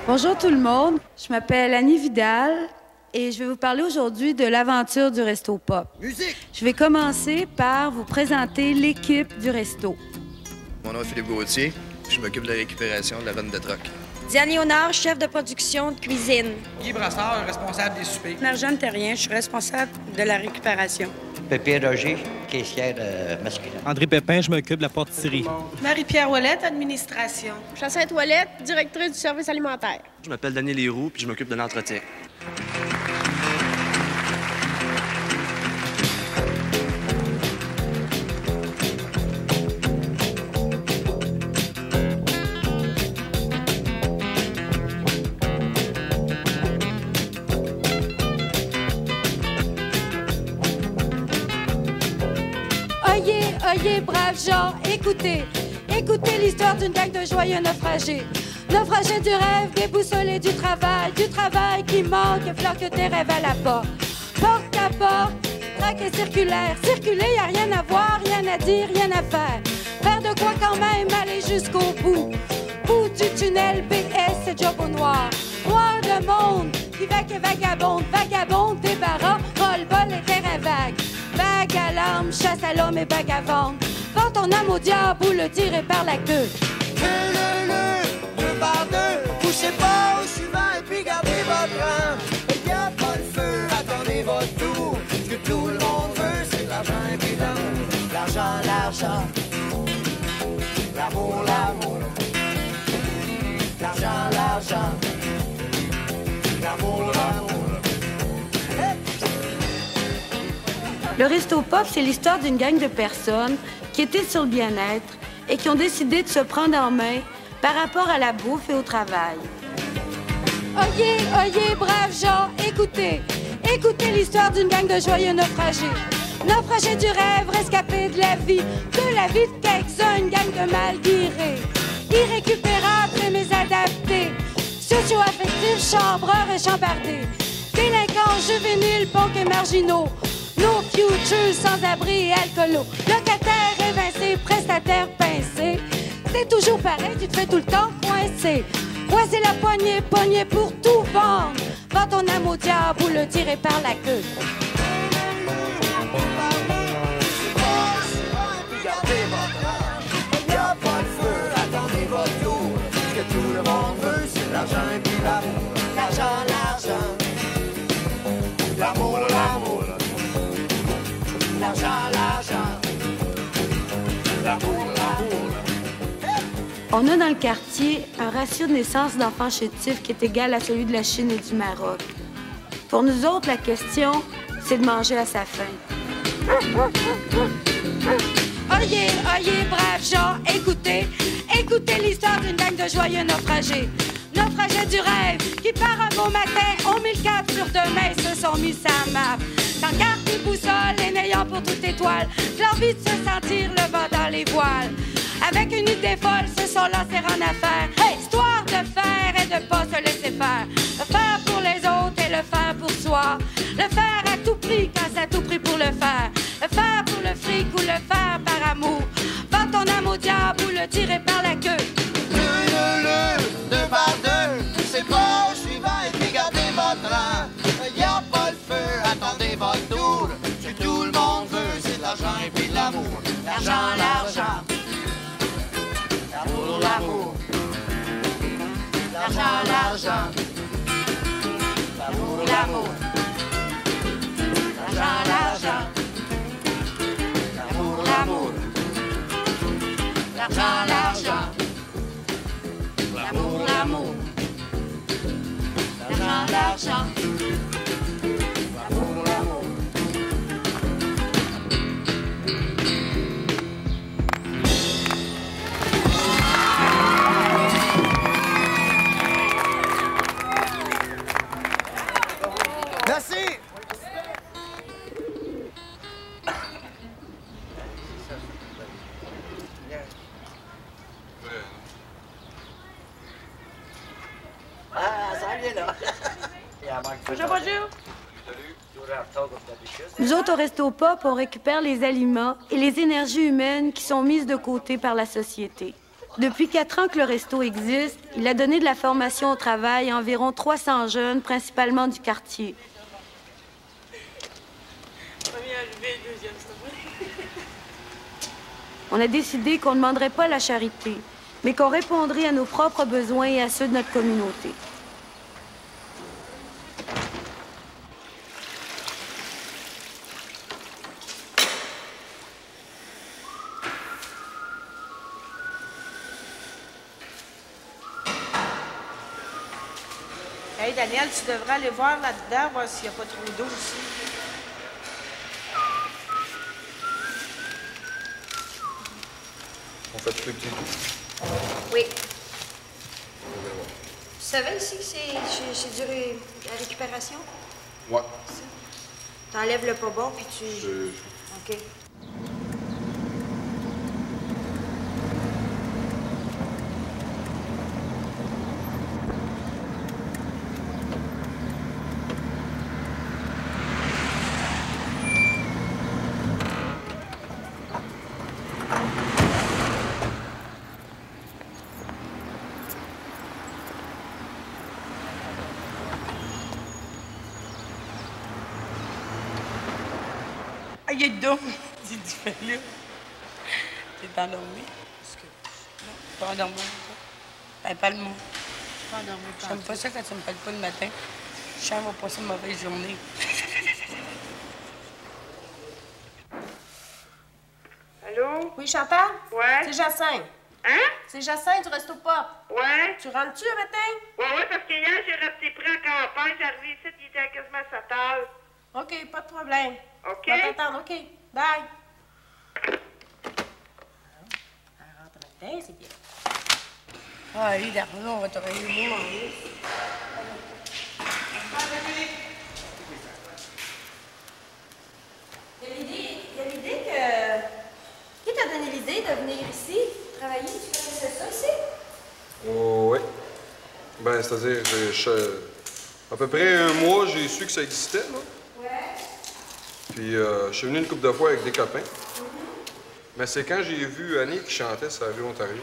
Bonjour tout le monde, je m'appelle Annie Vidal et je vais vous parler aujourd'hui de l'aventure du Resto Pop. Musique! Je vais commencer par vous présenter l'équipe du resto. Mon nom est Philippe Gauthier, je m'occupe de la récupération de la vente de troc. Diane Léonard, chef de production de cuisine. Guy Brassard, responsable des soupers. Marjane Terrien, je suis responsable de la récupération. Pépé Roger, caissière masculin. André Pépin, je m'occupe de la pâtisserie. Marie-Pierre Ouellette, administration. Jacinthe Ouellette, directrice du service alimentaire. Je m'appelle Daniel Leroux, puis je m'occupe de l'entretien. Oyez, braves gens, écoutez l'histoire d'une gang de joyeux naufragés. Naufragés du rêve, déboussolés du travail qui manque, flanque tes rêves à la porte. Porte à porte, traque et circulaire. Circuler, y a rien à voir, rien à dire, rien à faire. Faire de quoi quand même aller jusqu'au bout. Bout du tunnel, PS, c'est job au noir. Noir de monde, qui vague et vagabonde, débarras, roll-ball et terrain vague. Vague à l'âme, chasse à l'homme et bague à vendre. Vends ton âme au diable ou le tirer par la queue. Deux par deux, poussez pas au suivant et puis gardez votre rang. Il n'y a pas le feu, attendez votre tour. Ce que tout le monde veut, c'est de l'argent et puis de l'amour. L'argent, l'argent. L'amour, l'amour. L'argent, l'argent. L'amour, l'amour. Le Resto Pop, c'est l'histoire d'une gang de personnes qui étaient sur le bien-être et qui ont décidé de se prendre en main par rapport à la bouffe et au travail. Oyez, braves gens, écoutez l'histoire d'une gang de joyeux naufragés. Naufragés du rêve, rescapés de la vie de quelques-uns, une gang de malguirés. Irrécupérables mais adaptés, socio-affectifs, chambreurs et chambardés. Délinquants, juvéniles, punks et marginaux. No future, sans-abri et alcoolos. Locataires évincés, prestataires pincés. C'est toujours pareil, tu te fais tout le temps coincer. Croiser la poignée pour tout vendre. Vends ton âme au diable ou le tirer par la queue. Gardez votre âme, il n'y a pas de feu, attendez votre tour. Ce que tout le monde veut, c'est l'argent et puis l'amour. L'argent, l'argent. L'amour, l'amour. L'argent, l'argent. L'amour, l'amour. On a dans le quartier un ratio de naissance d'enfants chétifs qui est égal à celui de la Chine et du Maroc. Pour nous autres, la question, c'est de manger à sa faim. Oyez, braves gens, écoutez l'histoire d'une gang de joyeux naufragés. Naufragés du rêve, qui par un beau matin ont mis le cap sur demain, se sont mis sa map. Sans carte et boussole et n'ayant pour toute étoile, l'envie de se sentir le vent dans les voiles. Avec une idée folle, se sont lancés en affaires. Histoire de faire et de pas se laisser faire. Le faire pour les autres et le faire pour soi. Le faire à tout prix quand c'est à tout prix pour le faire. Le faire pour le fric ou le faire par amour. Vends ton âme au diable ou le tirer par la queue. Deux par deux, poussez pas au suivant et puis gardez votre rang. Il n'y a pas le feu, attendez votre tour. Ce que tout le monde veut, c'est de l'argent et puis de l'amour. L'argent, l'argent. L'amour, l'amour. L'argent, l'argent. L'amour, l'amour. L'argent, l'argent. L'amour, l'amour. L'argent, l'argent. L'amour, l'amour. L'argent, l'argent. L'amour, l'amour. Merci! Ah, ça vient là. Bonjour, bonjour. Salut. Nous autres, au Resto Pop, on récupère les aliments et les énergies humaines qui sont mises de côté par la société. Depuis 4 ans que le resto existe, il a donné de la formation au travail à environ 300 jeunes, principalement du quartier. On a décidé qu'on ne demanderait pas la charité, mais qu'on répondrait à nos propres besoins et à ceux de notre communauté. Hey, Daniel, tu devrais aller voir là-dedans, voir s'il n'y a pas trop d'eau aussi. On fait plus petit. Oui. Tu savais ici que c'est du la récupération? Ouais. T'enlèves le pas bon, puis tu... OK. Ah, il est donc, dit du fais-là. T'es endormi? Non, pas endormi. Ben, parle-moi. Pas endormi. J'aime pas ça quand tu me parles pas le matin. Je sens qu'on va passer une mauvaise journée. Allô? Oui, Chantal? Ouais? C'est Jacinthe. Hein? C'est Jacinthe du Resto Pop. Ouais? Tu rentres-tu le matin? Ouais, parce que hier, j'ai resté pris en campagne. J'arrivais ici, il était quasiment 7 heures. OK, pas de problème. OK? On va t'attendre, OK. Bye. Elle rentre le matin, c'est bien. Ah, allez, d'argent, on va travailler le mot en haut. Il y a l'idée que... Qui t'a donné l'idée de venir ici, travailler? Tu connaissais ça ici? Oh, oui. Ben, c'est-à-dire, à peu près un mois, j'ai su que ça existait, là. Ouais. Puis, je suis venu une couple de fois avec des copains. Mais c'est quand j'ai vu Annie qui chantait sur la rue Ontario.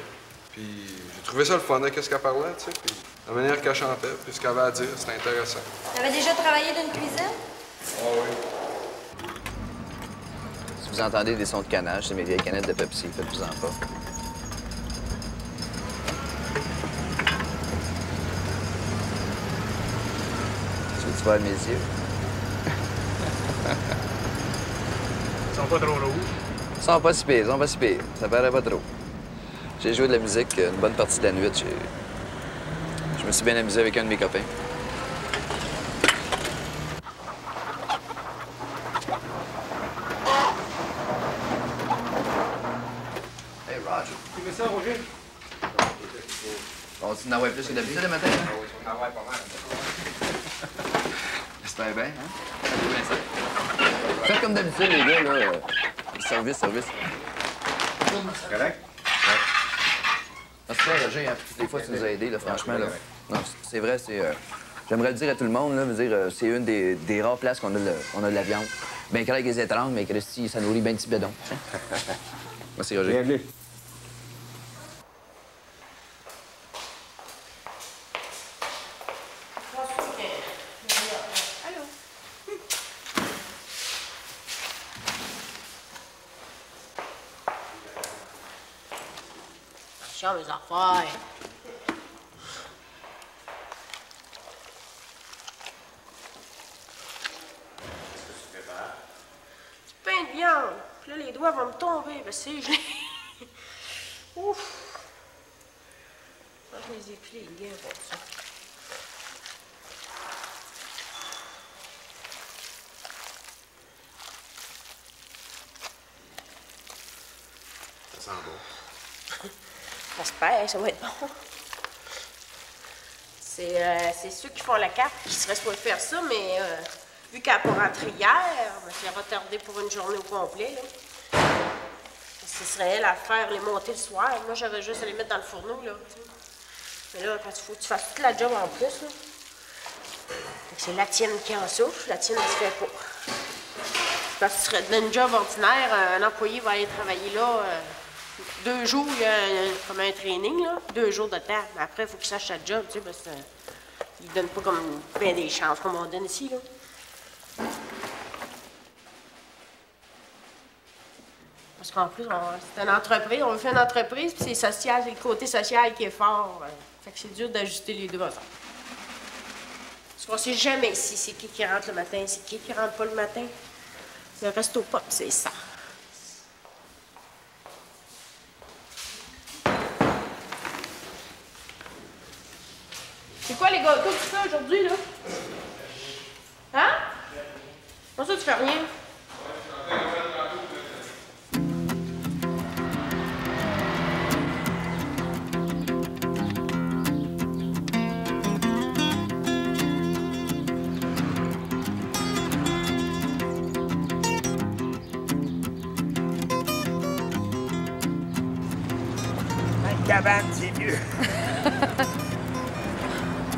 Puis, j'ai trouvé ça le fun, qu'est-ce qu'elle parlait, tu sais. Puis, la manière qu'elle chantait, puis ce qu'elle avait à dire, c'était intéressant. T'avais déjà travaillé dans une cuisine? Ah oui. Si vous entendez des sons de canage, c'est mes vieilles canettes de Pepsi. Faites-vous-en pas. Tu veux-tu voir mes yeux? Ils sont pas trop rouges. Ils sont pas si pires, ils sont pas si pires. Ça paraît pas trop. J'ai joué de la musique une bonne partie de la nuit. Je me suis bien amusé avec un de mes copains. Hey, Roger. Tu mets ça, Roger? On tu n'en vois plus que d'habitude le matin? Ah oui, on en voit pas mal. J'espère bien, hein? Faites bien ça. Faites comme d'habitude, les gars, là. Service. Correct? Non, c'est vrai, Roger, hein, des fois, tu nous as aidés, là, franchement, là. Non, c'est vrai, c'est... J'aimerais le dire à tout le monde, là, c'est une des rares places qu'on a, de la viande. Bien correct avec les étranges, mais Christy, ça nourrit bien petit bédon. Merci, Roger. Bienvenue. Allô? Attention, mes affaires. Du pain de viande. Puis là, les doigts vont me tomber. Ben, c'est gelé. Ouf. Moi, je les ai pliés, les gars, pour ça. Ça sent bon. J'espère, ça va être bon. C'est ceux qui font la carte qui seraient supposés faire ça, mais vu qu'elle n'a pas rentré hier, ben, c'est retardé pour une journée au complet. Là. Ce serait elle à faire les montées le soir. Moi, j'avais juste à les mettre dans le fourneau. Là, mais là, quand il faut que tu fasses toute la job en plus. Là. C'est la tienne qui en souffre, la tienne, elle se fait pas. Parce que ce serait dans une job ordinaire, un employé va aller travailler là 2 jours, il y a comme un training, là, 2 jours de temps. Mais après, il faut qu'il sache sa job, tu sais, parce qu'ils ne donnent pas comme bien des chances comme on donne ici, là. Parce qu'en plus, c'est une entreprise, on fait une entreprise, puis c'est social, c'est le côté social qui est fort. Fait que c'est dur d'ajuster les deux ensemble. Parce qu'on sait jamais si c'est qui rentre le matin, c'est qui rentre pas le matin. Le resto pop, c'est ça. C'est quoi les gâteaux que tu fais aujourd'hui, là? Hein? Pour ça, tu fais rien. Cabane, c'est mieux.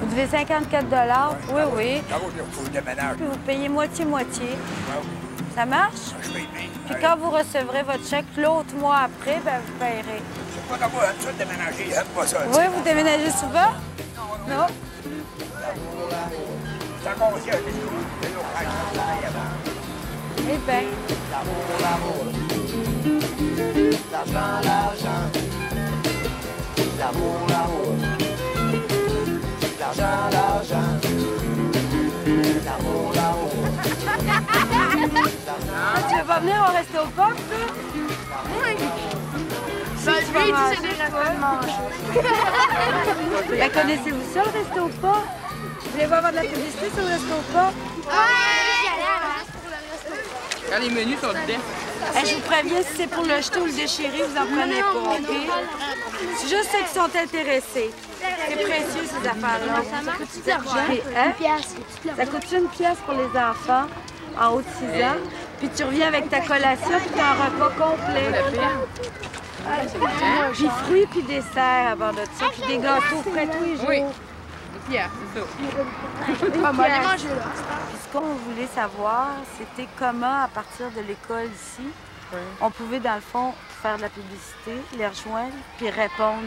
Vous devez 54 $. Oui, oui. Puis vous payez moitié-moitié. Ça marche? Je paye bien. Puis quand vous recevrez votre chèque l'autre mois après, ben vous payerez. C'est pas d'avoir ça de déménager, j'aime pas ça. Oui, vous déménagez souvent? Non? C'est encore aussi un discours de nos frères qui travaillent avant. Eh bien. L'argent, l'argent. L'amour, l'amour. L'argent, l'argent. L'amour, l'amour. Tu veux pas venir au resto au pop, toi? Oui. Ça, lui, il disait déjà quoi de manger. La connaissez-vous ça, le resto au pop? Voulez-vous avoir de la publicité sur le resto au pop? Quand les menus sont dedans. Je vous préviens, si c'est pour le jeter ou le déchirer, vous en prenez pas, OK? C'est juste ceux qui sont intéressés. C'est précieux, ces affaires-là. Ça coûte de l'argent? Une pièce. Ça coûte une pièce pour les enfants en haut de 6 ans. Puis tu reviens avec ta collation, puis tu as un repas complet. Puis fruits, puis dessert avant de ça. Puis des gâteaux frais tous les jours. Oui. C'est ça. On va aller manger là. Puis ce qu'on voulait savoir, c'était comment, à partir de l'école ici, on pouvait, dans le fond, faire de la publicité, les rejoindre, puis répondre.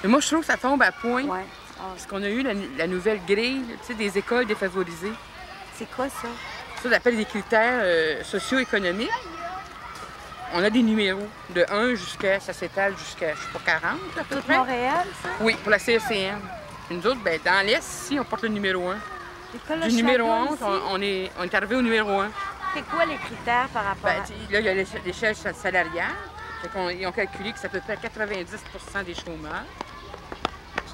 Mais moi, je trouve que ça tombe à point. Ouais. Parce qu'on a eu la nouvelle grille, tu sais, des écoles défavorisées. C'est quoi ça? Ça, on appelle des critères socio-économiques. On a des numéros de 1 jusqu'à, ça s'étale jusqu'à, je sais pas, 40 à peu près. Montréal, ça? Oui, pour la CECM. Et nous autres, ben, dans l'Est, ici, on porte le numéro 1. Du numéro 11, on est arrivé au numéro 1. C'est quoi les critères par rapport à... Là, il y a l'échelle salariale. Ils ont calculé que c'est à peu près 90 des chômeurs.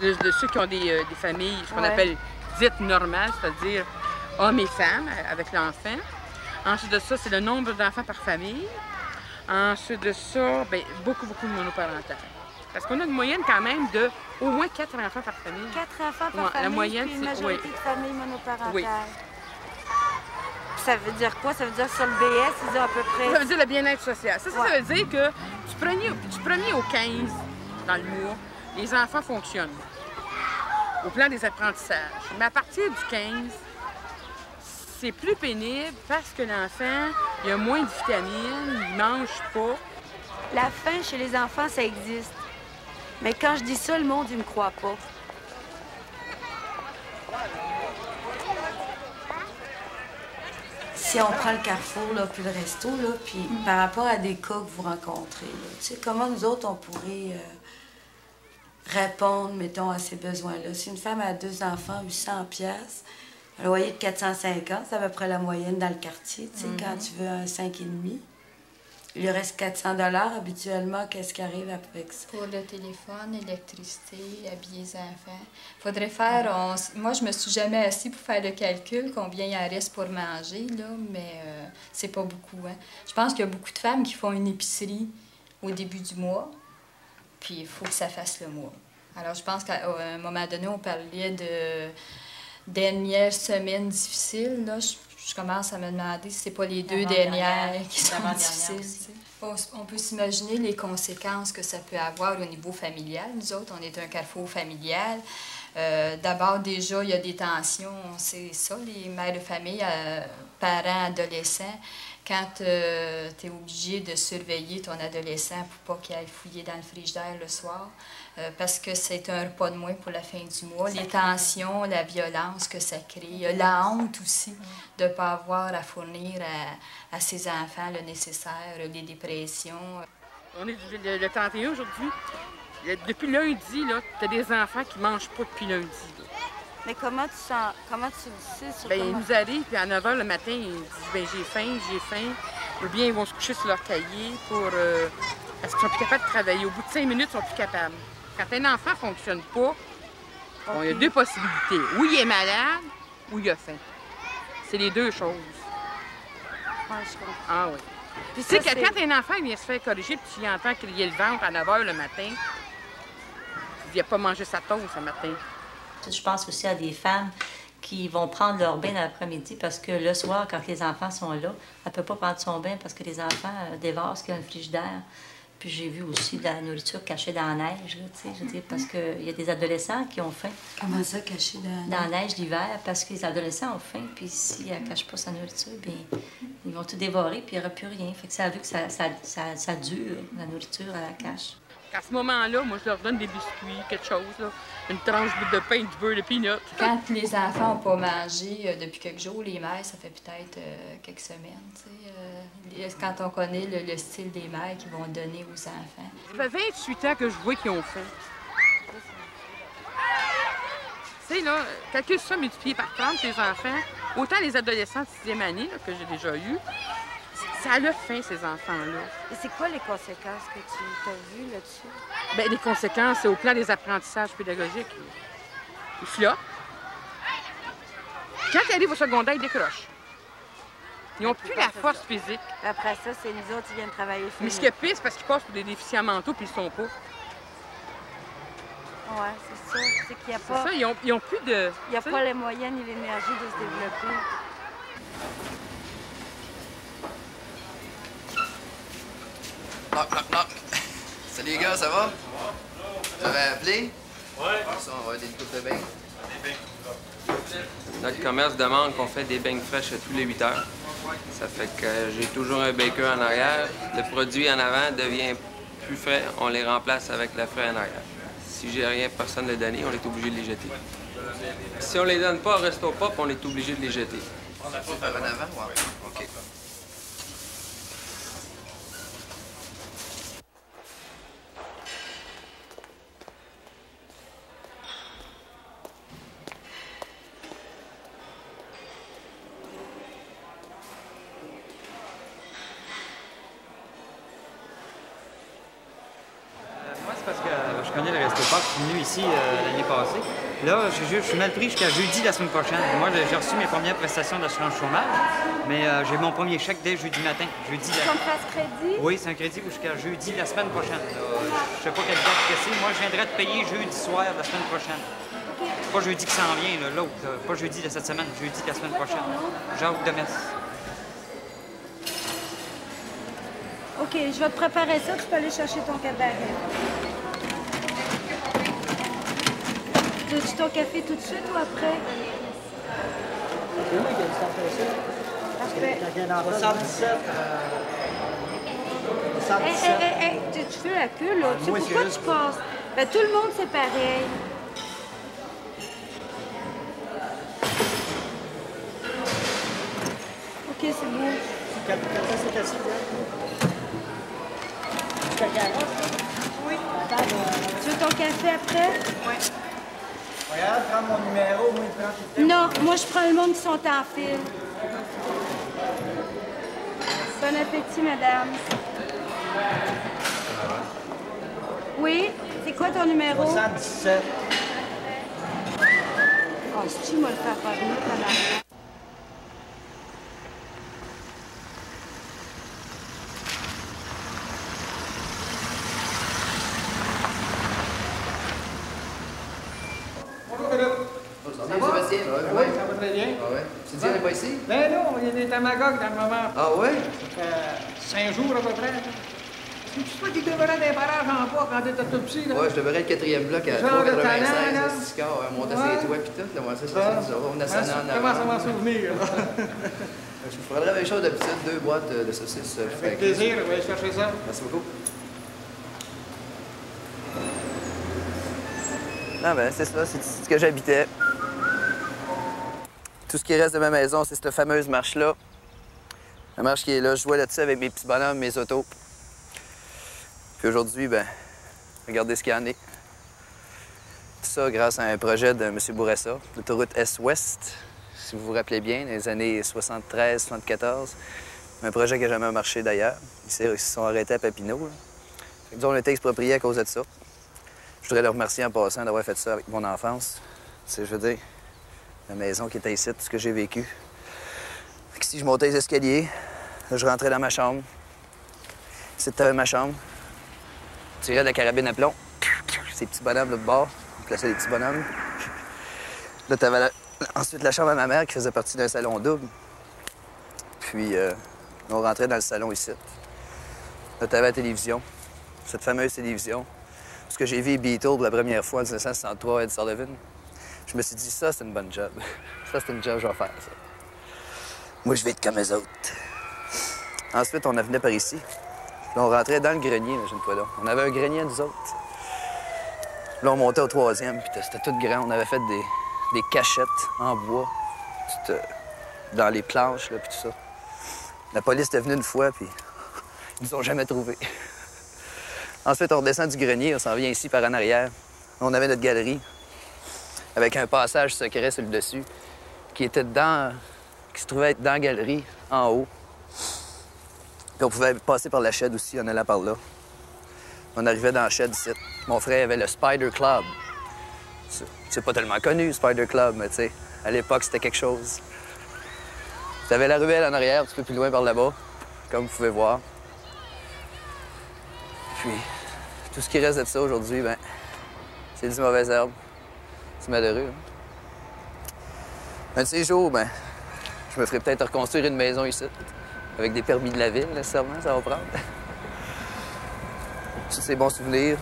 De ceux qui ont des familles, ce qu'on appelle dites normales, c'est-à-dire hommes et femmes avec l'enfant. Ensuite de ça, c'est le nombre d'enfants par famille. Ensuite de ça, bien, beaucoup de monoparentales. Parce qu'on a une moyenne quand même de au moins 4 enfants par famille. 4 enfants par famille, la moyenne, puis une majorité de familles monoparentales. Oui. Ça veut dire quoi? Ça veut dire sur le BS, ils ont à peu près... Ça veut dire le bien-être social. Ça veut dire que du 1er au 15 dans le mois, les enfants fonctionnent au plan des apprentissages. Mais à partir du 15, c'est plus pénible parce que l'enfant, il a moins de vitamines, il ne mange pas. La faim chez les enfants, ça existe. Mais quand je dis ça, le monde, il me croit pas. Si on prend le Carrefour, là, puis le resto, là, puis par rapport à des cas que vous rencontrez, là, tu sais, comment nous autres, on pourrait répondre, mettons, à ces besoins-là? Si une femme a 2 enfants, 800 $, un loyer de 450, c'est à peu près la moyenne dans le quartier, tu sais, quand tu veux un 5,5. Il lui reste 400 $ habituellement. Qu'est-ce qui arrive avec ça? Pour le téléphone, l'électricité, habiller les enfants. Faudrait faire... Moi, je me suis jamais assise pour faire le calcul, combien il en reste pour manger, là, mais c'est pas beaucoup. Hein. Je pense qu'il y a beaucoup de femmes qui font une épicerie au début du mois, puis il faut que ça fasse le mois. Alors, je pense qu'à un moment donné, on parlait de dernières semaines difficiles. Là, je commence à me demander si c'est pas les 2 dernières qui sont difficiles. On peut s'imaginer les conséquences que ça peut avoir au niveau familial. Nous autres, on est un carrefour familial. D'abord, déjà, il y a des tensions, c'est ça, les mères de famille, parents, adolescents. Quand tu es obligé de surveiller ton adolescent pour pas qu'il aille fouiller dans le frigidaire le soir, parce que c'est un repas de moins pour la fin du mois. Les tensions, la violence que ça crée, la honte aussi de ne pas avoir à fournir à ses enfants le nécessaire, les dépressions. On est le 31 aujourd'hui. Depuis lundi, tu as des enfants qui ne mangent pas depuis lundi. Là. Mais comment tu le sais? Bien, ils nous arrivent, puis à 9 h le matin, ils disent bien, j'ai faim. Ou bien ils vont se coucher sur leur cahier parce qu'ils sont plus capables de travailler. Au bout de 5 minutes, ils sont plus capables. Quand un enfant ne fonctionne pas, bon, il y a deux possibilités. Ou il est malade, ou il a faim. C'est les deux choses. Ouais, je comprends. Ah oui. Puis tu sais, quand un enfant vient se faire corriger, puis tu entends crier le ventre à 9 h le matin, il n'a pas mangé sa toast ce matin. Je pense aussi à des femmes qui vont prendre leur bain l'après-midi parce que le soir, quand les enfants sont là, elle ne peut pas prendre son bain parce que les enfants dévorent ce qu'il y a dans le frigidaire. Puis j'ai vu aussi de la nourriture cachée dans la neige, là, tu sais, je veux dire, parce qu'il y a des adolescents qui ont faim. Comment ça, cachée dans la neige? Dans la neige l'hiver, parce que les adolescents ont faim, puis si elle ne cache pas sa nourriture, bien, ils vont tout dévorer, puis il n'y aura plus rien. Fait que ça a vu que ça dure, la nourriture à la cache. À ce moment-là, moi, je leur donne des biscuits, quelque chose, là. Une tranche de pain, du beurre, de peanuts. Quand les enfants n'ont pas mangé depuis quelques jours, les mères, ça fait peut-être quelques semaines, tu sais. Quand on connaît le style des mères qu'ils vont donner aux enfants. Ça fait 28 ans que je vois qu'ils ont faim. Tu sais, là, calcule ça multiplié par 30, les enfants, autant les adolescents de 6e année, là, que j'ai déjà eu, ça a faim, ces enfants-là. Et c'est quoi les conséquences que tu as vues là-dessus? Bien, les conséquences, c'est au plan des apprentissages pédagogiques. Ils flottent. Quand ils arrivent au secondaire, ils décrochent. Ils n'ont plus la force physique. Après ça, c'est nous autres qui viennent travailler. Mais ce qui est pire, c'est parce qu'ils passent pour des déficients mentaux puis ils ne sont pas. Oui, c'est ça. C'est qu'il n'y a pas... C'est ça, ils ont plus de... Il n'y a pas les moyens ni l'énergie de se développer. Knock, knock, knock. Salut les gars, ça va? Tu m'avais appelé? Ouais. Ça, on va avoir des coupes de beignes. Des beignes. Notre commerce demande qu'on fait des beignes fraîches tous les 8 heures. Ça fait que j'ai toujours un baker en arrière. Le produit en avant devient plus frais. On les remplace avec le frais en arrière. Si j'ai rien, personne ne l'a donné, on est obligé de les jeter. Si on les donne pas au Resto Pop, on est obligé de les jeter. On a pas faire en avant? Ouais. OK. Parce que je connais le Resto Pop, je suis venu ici l'année passée. Là, je suis mal pris jusqu'à jeudi la semaine prochaine. Moi, j'ai reçu mes premières prestations d'assurance chômage, mais j'ai mon premier chèque dès jeudi matin. Jeudi, comme face crédit? Oui, c'est un crédit jusqu'à jeudi la semaine prochaine. Je sais pas quelle date que c'est. Moi, je viendrai te payer jeudi soir la semaine prochaine. Okay. Pas jeudi qui s'en vient, l'autre. Pas jeudi de cette semaine, jeudi la semaine prochaine. Jacques Demers. OK, je vais te préparer ça, tu peux aller chercher ton cabaret. Veux-tu ton café tout de suite ou après? C'est moi qui ai Parfait. 77. Hé, tu fais la queue, là. Tu sais pourquoi tu passes? Ben, tout le monde, c'est pareil. OK, c'est bon. C'est assis, jusqu'à 40? Oui. Tu veux ton café après? Oui. Regarde, prends mon numéro, moi, il prend tout le temps. Non, moi, je prends le monde qui sont en file. Bon appétit, madame. Oui? C'est quoi ton numéro? 77. Oh, si tu m'as le faire parvenir, madame. Sébastien, oui, ça va très bien. Ah ouais. Tu dis, elle n'est pas ici? Ben non, il y a des tamagogues dans le moment. Ah ouais? Ça fait 5 jours à peu près. C'est toi qui devrais des barrages en bois quand t'étais tout petit, là? Ouais, je devrais le 4e bloc à 3,96, à 6 quarts, à monter ses toits pis tout. Là, ouais, ça, c'est bizarre. On ascendait en avant. Comment ça m'en souvenir? Je prendrais la même chose d'habitude, 2 boîtes de saucisses. Avec plaisir, on va aller chercher ça. Merci beaucoup. Ah ben, c'est ça, c'est ici que j'habitais. Tout ce qui reste de ma maison, c'est cette fameuse marche-là. La marche qui est là, je jouais là-dessus avec mes petits bonhommes, mes autos. Puis aujourd'hui, ben, regardez ce qu'il y en est. Tout ça grâce à un projet de M. Bourassa, l'autoroute Est-Ouest, si vous vous rappelez bien, dans les années 73-74. Un projet qui n'a jamais marché d'ailleurs. Ils se sont arrêtés à Papineau. Fait que, on a été expropriés à cause de ça. Je voudrais leur remercier en passant d'avoir fait ça avec mon enfance. Je veux dire, la maison qui était ici, tout ce que j'ai vécu. Fait que si je montais les escaliers, là, je rentrais dans ma chambre. C'était ma chambre. Je tirais de la carabine à plomb. Ces petits bonhommes là de bord. On plaçait les petits bonhommes. Là, t'avais ensuite la chambre à ma mère qui faisait partie d'un salon double. Puis, on rentrait dans le salon ici. Là, t'avais la télévision. Cette fameuse télévision. Parce que j'ai vu les Beatles pour la première fois en 1963 à Ed Sullivan. Je me suis dit, ça, c'est une bonne job. Ça, c'est une job que je vais faire, ça. Moi, je vais être comme eux autres. Ensuite, on venait par ici. Là, on rentrait dans le grenier, imagine-toi là. On avait un grenier, nous autres. Là, on montait au 3e, puis c'était tout grand. On avait fait des cachettes en bois, dans les planches, là, puis tout ça. La police était venue une fois, puis ils nous ont jamais trouvés. Ensuite, on redescend du grenier, on s'en vient ici par en arrière. On avait notre galerie avec un passage secret sur le dessus qui était dedans, qui se trouvait être dans la galerie, en haut. Puis on pouvait passer par la shed aussi, en allant par là. On arrivait dans la shed ici. Mon frère avait le Spider Club. C'est pas tellement connu, Spider Club, mais tu sais, à l'époque, c'était quelque chose. Tu avais la ruelle en arrière, un petit peu plus loin par là-bas, comme vous pouvez voir. Puis, tout ce qui reste de ça aujourd'hui, ben, c'est du mauvais herbe. C'est malheureux. Hein? Un de ces jours, ben, je me ferai peut-être reconstruire une maison ici, avec des permis de la ville, nécessairement, ça va prendre. Tous ces bons souvenirs.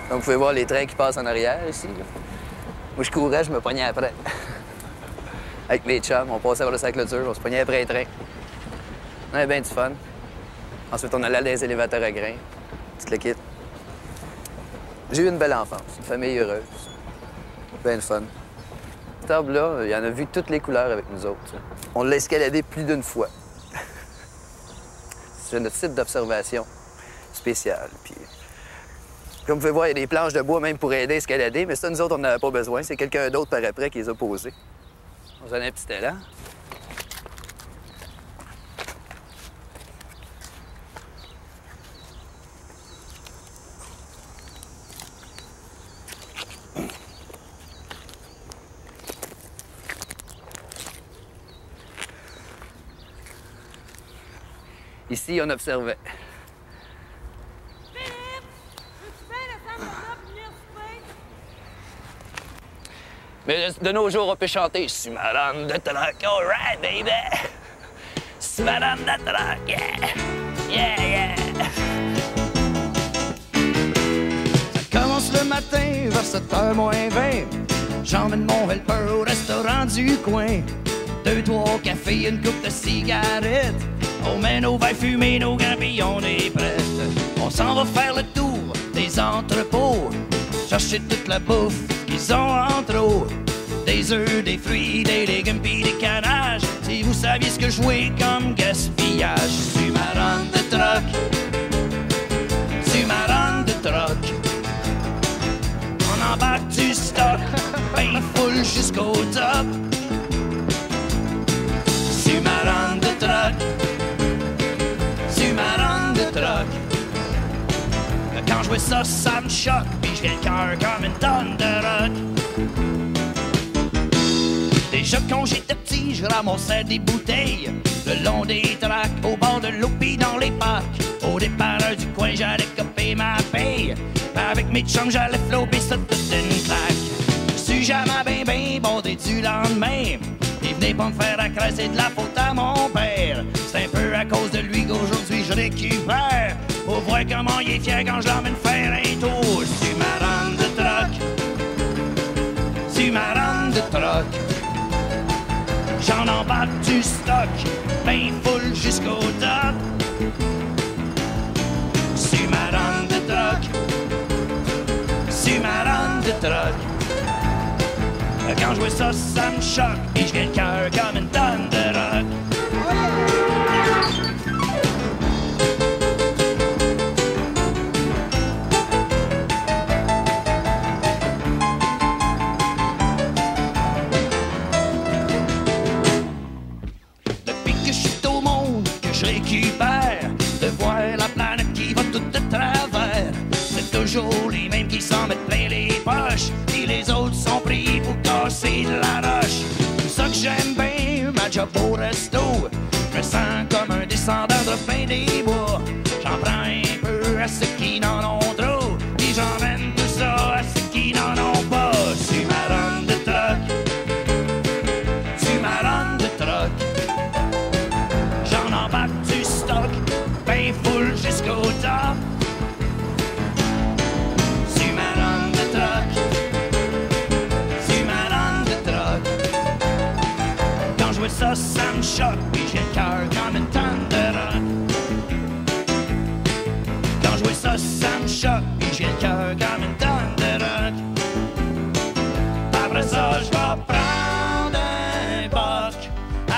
Donc, vous pouvez voir les trains qui passent en arrière, ici. Là. Moi, je courais, je me pognais après. Avec mes chums, on passait par la clôture, on se pognait après les trains. On avait bien du fun. Ensuite, on allait dans les élévateurs à grains. Toute l'équipe. J'ai eu une belle enfance, une famille heureuse. Bien de fun. Cet arbre-là, il en a vu toutes les couleurs avec nous autres. On l'a escaladé plus d'une fois. C'est notre type d'observation spéciale. Puis, comme vous pouvez voir, il y a des planches de bois même pour aider à escalader, mais ça, nous autres, on n'en avait pas besoin. C'est quelqu'un d'autre par après qui les a posées. On se donne un petit élan. Ici, on observait. Mais de nos jours, on peut chanter « Si madame de truck, all right, baby! Si madame de truck, yeah! Yeah, yeah! » Ça commence le matin, vers 7h moins 20. J'emmène mon helper au restaurant du coin. 2, 3 cafés, une coupe de cigarettes. On met nos verres fumés, nos gants, puis on est prêts. On s'en va faire le tour des entrepôts, chercher toute la bouffe qu'ils ont en trop. Des œufs, des fruits, des légumes, puis des canages. Si vous saviez ce que je jouais comme gaspillage. Je suis ma run de troc. Je suis ma run de troc. On embarque du stock, ben full jusqu'au top. Je suis ma run de troc. Quand je vois ça, ça me choque, puis je viens le cœur comme une tonne de rock. Déjà quand j'étais petit, je ramassais des bouteilles le long des tracks, au bord de l'eau pis dans les parcs. Au dépanneur du coin, j'allais coper ma paye. Avec mes chums, j'allais flopper ça toute une claque. Je suis jamais ben bondé du lendemain. Il venait pas me faire accrocher de la faute à mon père. C'est un peu à cause de lui qu'aujourd'hui je récupère. Faut voir comment il est fier quand je l'emmène faire un tour. Sur ma rame de troc, sur ma rame de troc. J'en embarque du stock, ben full jusqu'au top. Sur ma rame de troc, sur ma rame de troc. Quand je vois ça, ça me choque, et je viens le cœur comme une tonne de rock. Depuis que je suis au monde, que je récupère, de voir la planète qui va tout de travers. C'est toujours les mêmes qui s'en mettent plein les poches, et les autres sont pris pour casser de la roche. C'est ça que j'aime bien, ma job au resto. Je me sens comme un descendant de fin des bois. J'en prends un peu à ceux qui n'en ont trop, puis j'emmène tout ça à ceux qui n'en ont pas. Sur ma rame de troc, sur ma rame de troc. J'en embarque du stock, ben full jusqu'au top. Sur ma rame de troc, sur ma rame de troc. Quand je vois ça, ça me choque, puis j'ai le cœur comme une tonne de rock. Quand je vois ça, ça me choque, puis j'ai le cœur comme une tonne de rock. Après ça, je vais prendre un boc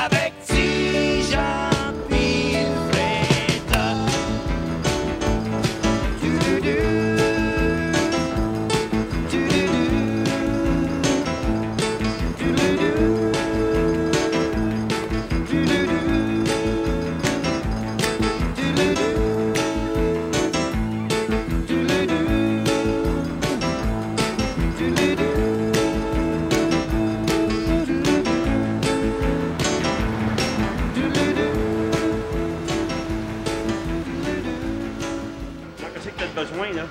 avec 10 gens, puis le frétoc. Du-du-du, du-du-du, du-du-du, du-du-du, Qu'est-ce que tu as besoin, là?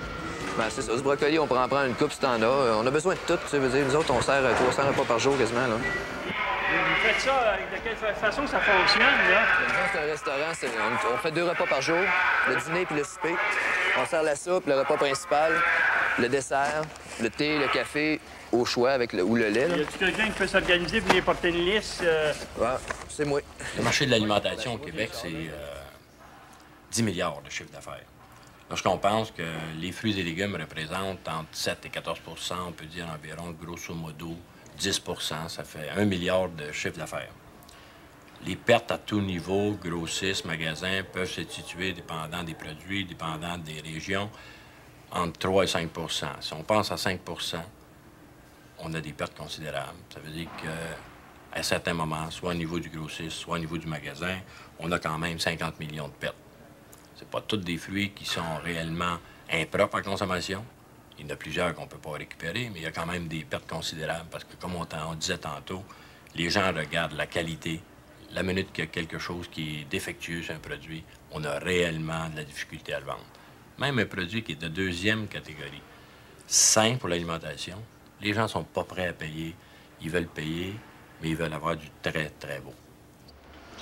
Ben, c'est ça, ce brocoli, on pourrait en prendre une coupe si t'en as. On a besoin de tout, tu sais, veux dire, nous autres, on sert 300 repas par jour quasiment, là. Vous faites ça, de quelle façon ça fonctionne, là? C'est un restaurant, on fait 2 repas par jour, le dîner puis le souper. On sert la soupe, le repas principal, le dessert, le thé, le café, au choix avec ou le lait. Là. Y a-t-il quelqu'un qui peut s'organiser pour venir porter une liste? Ouais, c'est moi. Le marché de l'alimentation au Québec, c'est 10 milliards de chiffre d'affaires. Lorsqu'on pense que les fruits et légumes représentent entre 7 et 14 on peut dire environ, grosso modo, 10 ça fait 1 milliard de chiffre d'affaires. Les pertes à tout niveau, grossistes, magasins, peuvent se situer, dépendant des produits, dépendant des régions, entre 3 et 5 Si on pense à 5 on a des pertes considérables. Ça veut dire qu'à certains moments, soit au niveau du grossiste, soit au niveau du magasin, on a quand même 50 millions de pertes. C'est pas tous des fruits qui sont réellement impropres à consommation. Il y en a plusieurs qu'on ne peut pas récupérer, mais il y a quand même des pertes considérables parce que, comme on disait tantôt, les gens regardent la qualité. La minute qu'il y a quelque chose qui est défectueux sur un produit, on a réellement de la difficulté à le vendre. Même un produit qui est de 2e catégorie, sain pour l'alimentation, les gens ne sont pas prêts à payer. Ils veulent payer, mais ils veulent avoir du très, très beau.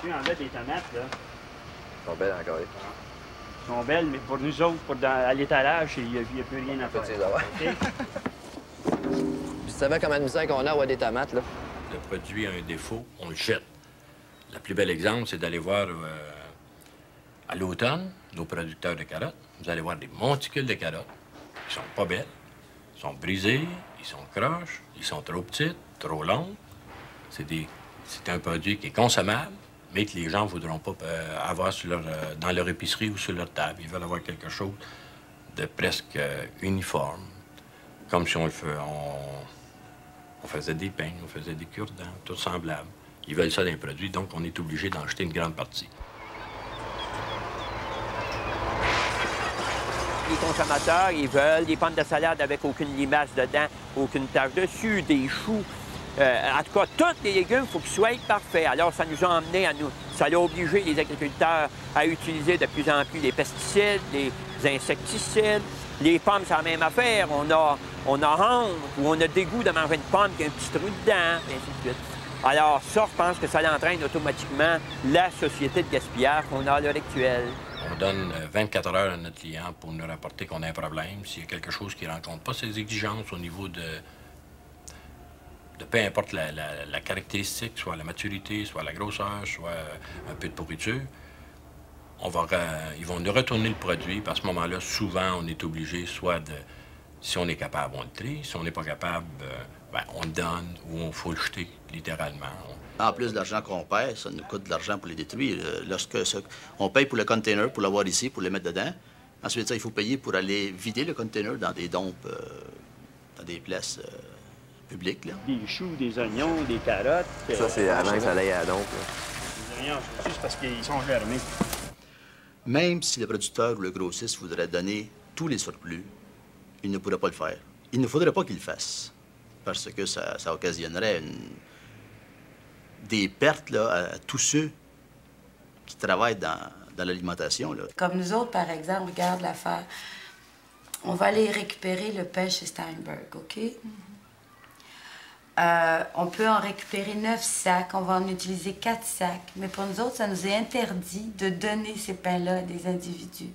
Tu en as des tomates, là? Elles sont belles encore. Elles sont belles, mais pour nous autres, à l'étalage, il n'y a plus rien à faire. Okay? Tu savais combien de misère qu'on a à avoir des tomates, là? Le produit a un défaut, on le jette. Le plus bel exemple, c'est d'aller voir à l'automne nos producteurs de carottes. Vous allez voir des monticules de carottes qui sont pas belles, ils sont brisées, ils sont croches, ils sont trop petites, trop longues. C'est un produit qui est consommable, mais que les gens ne voudront pas avoir dans leur épicerie ou sur leur table. Ils veulent avoir quelque chose de presque uniforme, comme si on faisait des pains, on faisait des cure-dents, tout semblable. Ils veulent ça d'un produit, donc on est obligé d'en jeter une grande partie. Les consommateurs, ils veulent des pommes de salade avec aucune limace dedans, aucune tache dessus, des choux. En tout cas, tous les légumes, il faut qu'ils soient parfaits. Alors, ça nous a emmené ça a obligé les agriculteurs à utiliser de plus en plus des pesticides, des insecticides. Les pommes, c'est la même affaire. On a honte ou on a dégoût de manger une pomme qui a un petit trou dedans, et ainsi de suite. Alors ça, je pense que ça entraîne automatiquement la société de gaspillage qu'on a à l'heure actuelle. On donne 24 heures à notre client pour nous rapporter qu'on a un problème. S'il y a quelque chose qui ne rencontre pas ses exigences au niveau de peu importe la caractéristique, soit la maturité, soit la grosseur, soit un peu de pourriture, ils vont nous retourner le produit. Puis à ce moment-là, souvent, on est obligé soit de, si on est capable, on le trie. Si on n'est pas capable, on le donne ou on faut le jeter, littéralement. En plus de l'argent qu'on paie, ça nous coûte de l'argent pour les détruire. On paye pour le container, pour l'avoir ici, pour le mettre dedans. Ensuite, ça, il faut payer pour aller vider le container dans des dompes, dans des places publiques. Là. Des choux, des oignons, des carottes. Ça, c'est avant que ça aille à la dompe. Les oignons, c'est juste parce qu'ils sont germés. Même si le producteur ou le grossiste voudrait donner tous les surplus, il ne pourrait pas le faire. Il ne faudrait pas qu'il le fasse, parce que ça occasionnerait des pertes là, à tous ceux qui travaillent dans l'alimentation. Comme nous autres, par exemple, regarde l'affaire. On va aller récupérer le pain chez Steinberg, OK? On peut en récupérer 9 sacs, on va en utiliser 4 sacs. Mais pour nous autres, ça nous est interdit de donner ces pains-là à des individus.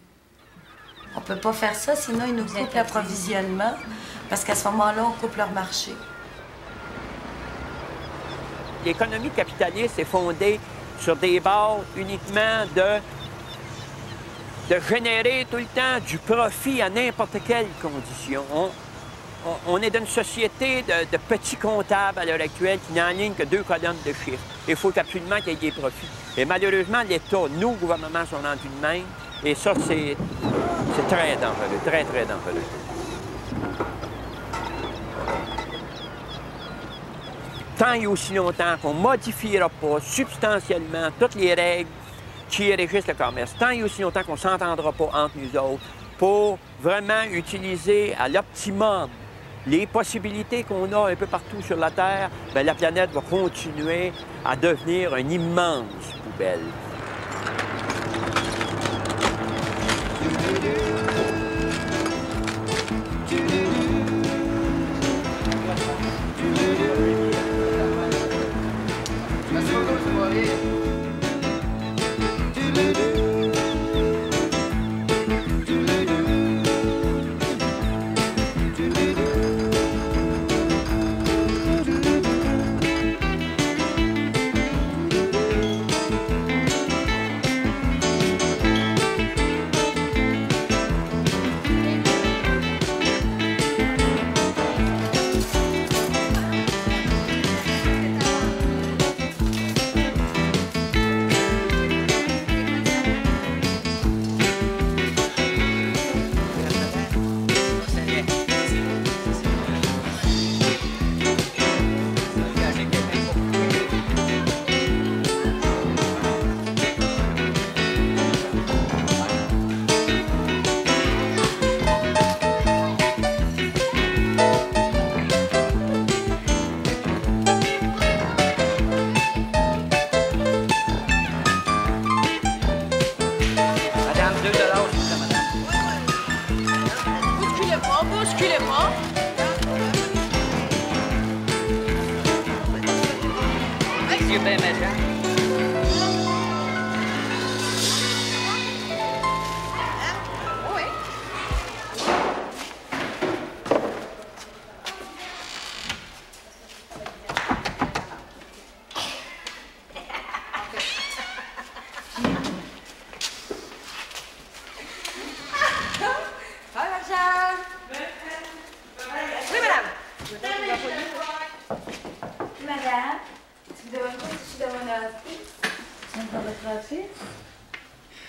On peut pas faire ça, sinon ils nous coupent l'approvisionnement, parce qu'à ce moment-là, on coupe leur marché. L'économie capitaliste est fondée sur des bases uniquement de générer tout le temps du profit à n'importe quelle condition. On est dans une société de petits comptables à l'heure actuelle qui n'enlignent que 2 colonnes de chiffres. Il faut absolument qu'il y ait des profits. Et malheureusement, l'État, nos gouvernements sont rendus de même. Et ça, c'est très dangereux, très, très dangereux. Tant et aussi longtemps qu'on ne modifiera pas substantiellement toutes les règles qui régissent le commerce, tant et aussi longtemps qu'on ne s'entendra pas entre nous autres pour vraiment utiliser à l'optimum les possibilités qu'on a un peu partout sur la Terre, bien, la planète va continuer à devenir une immense poubelle. Merci beaucoup, M. Boirier.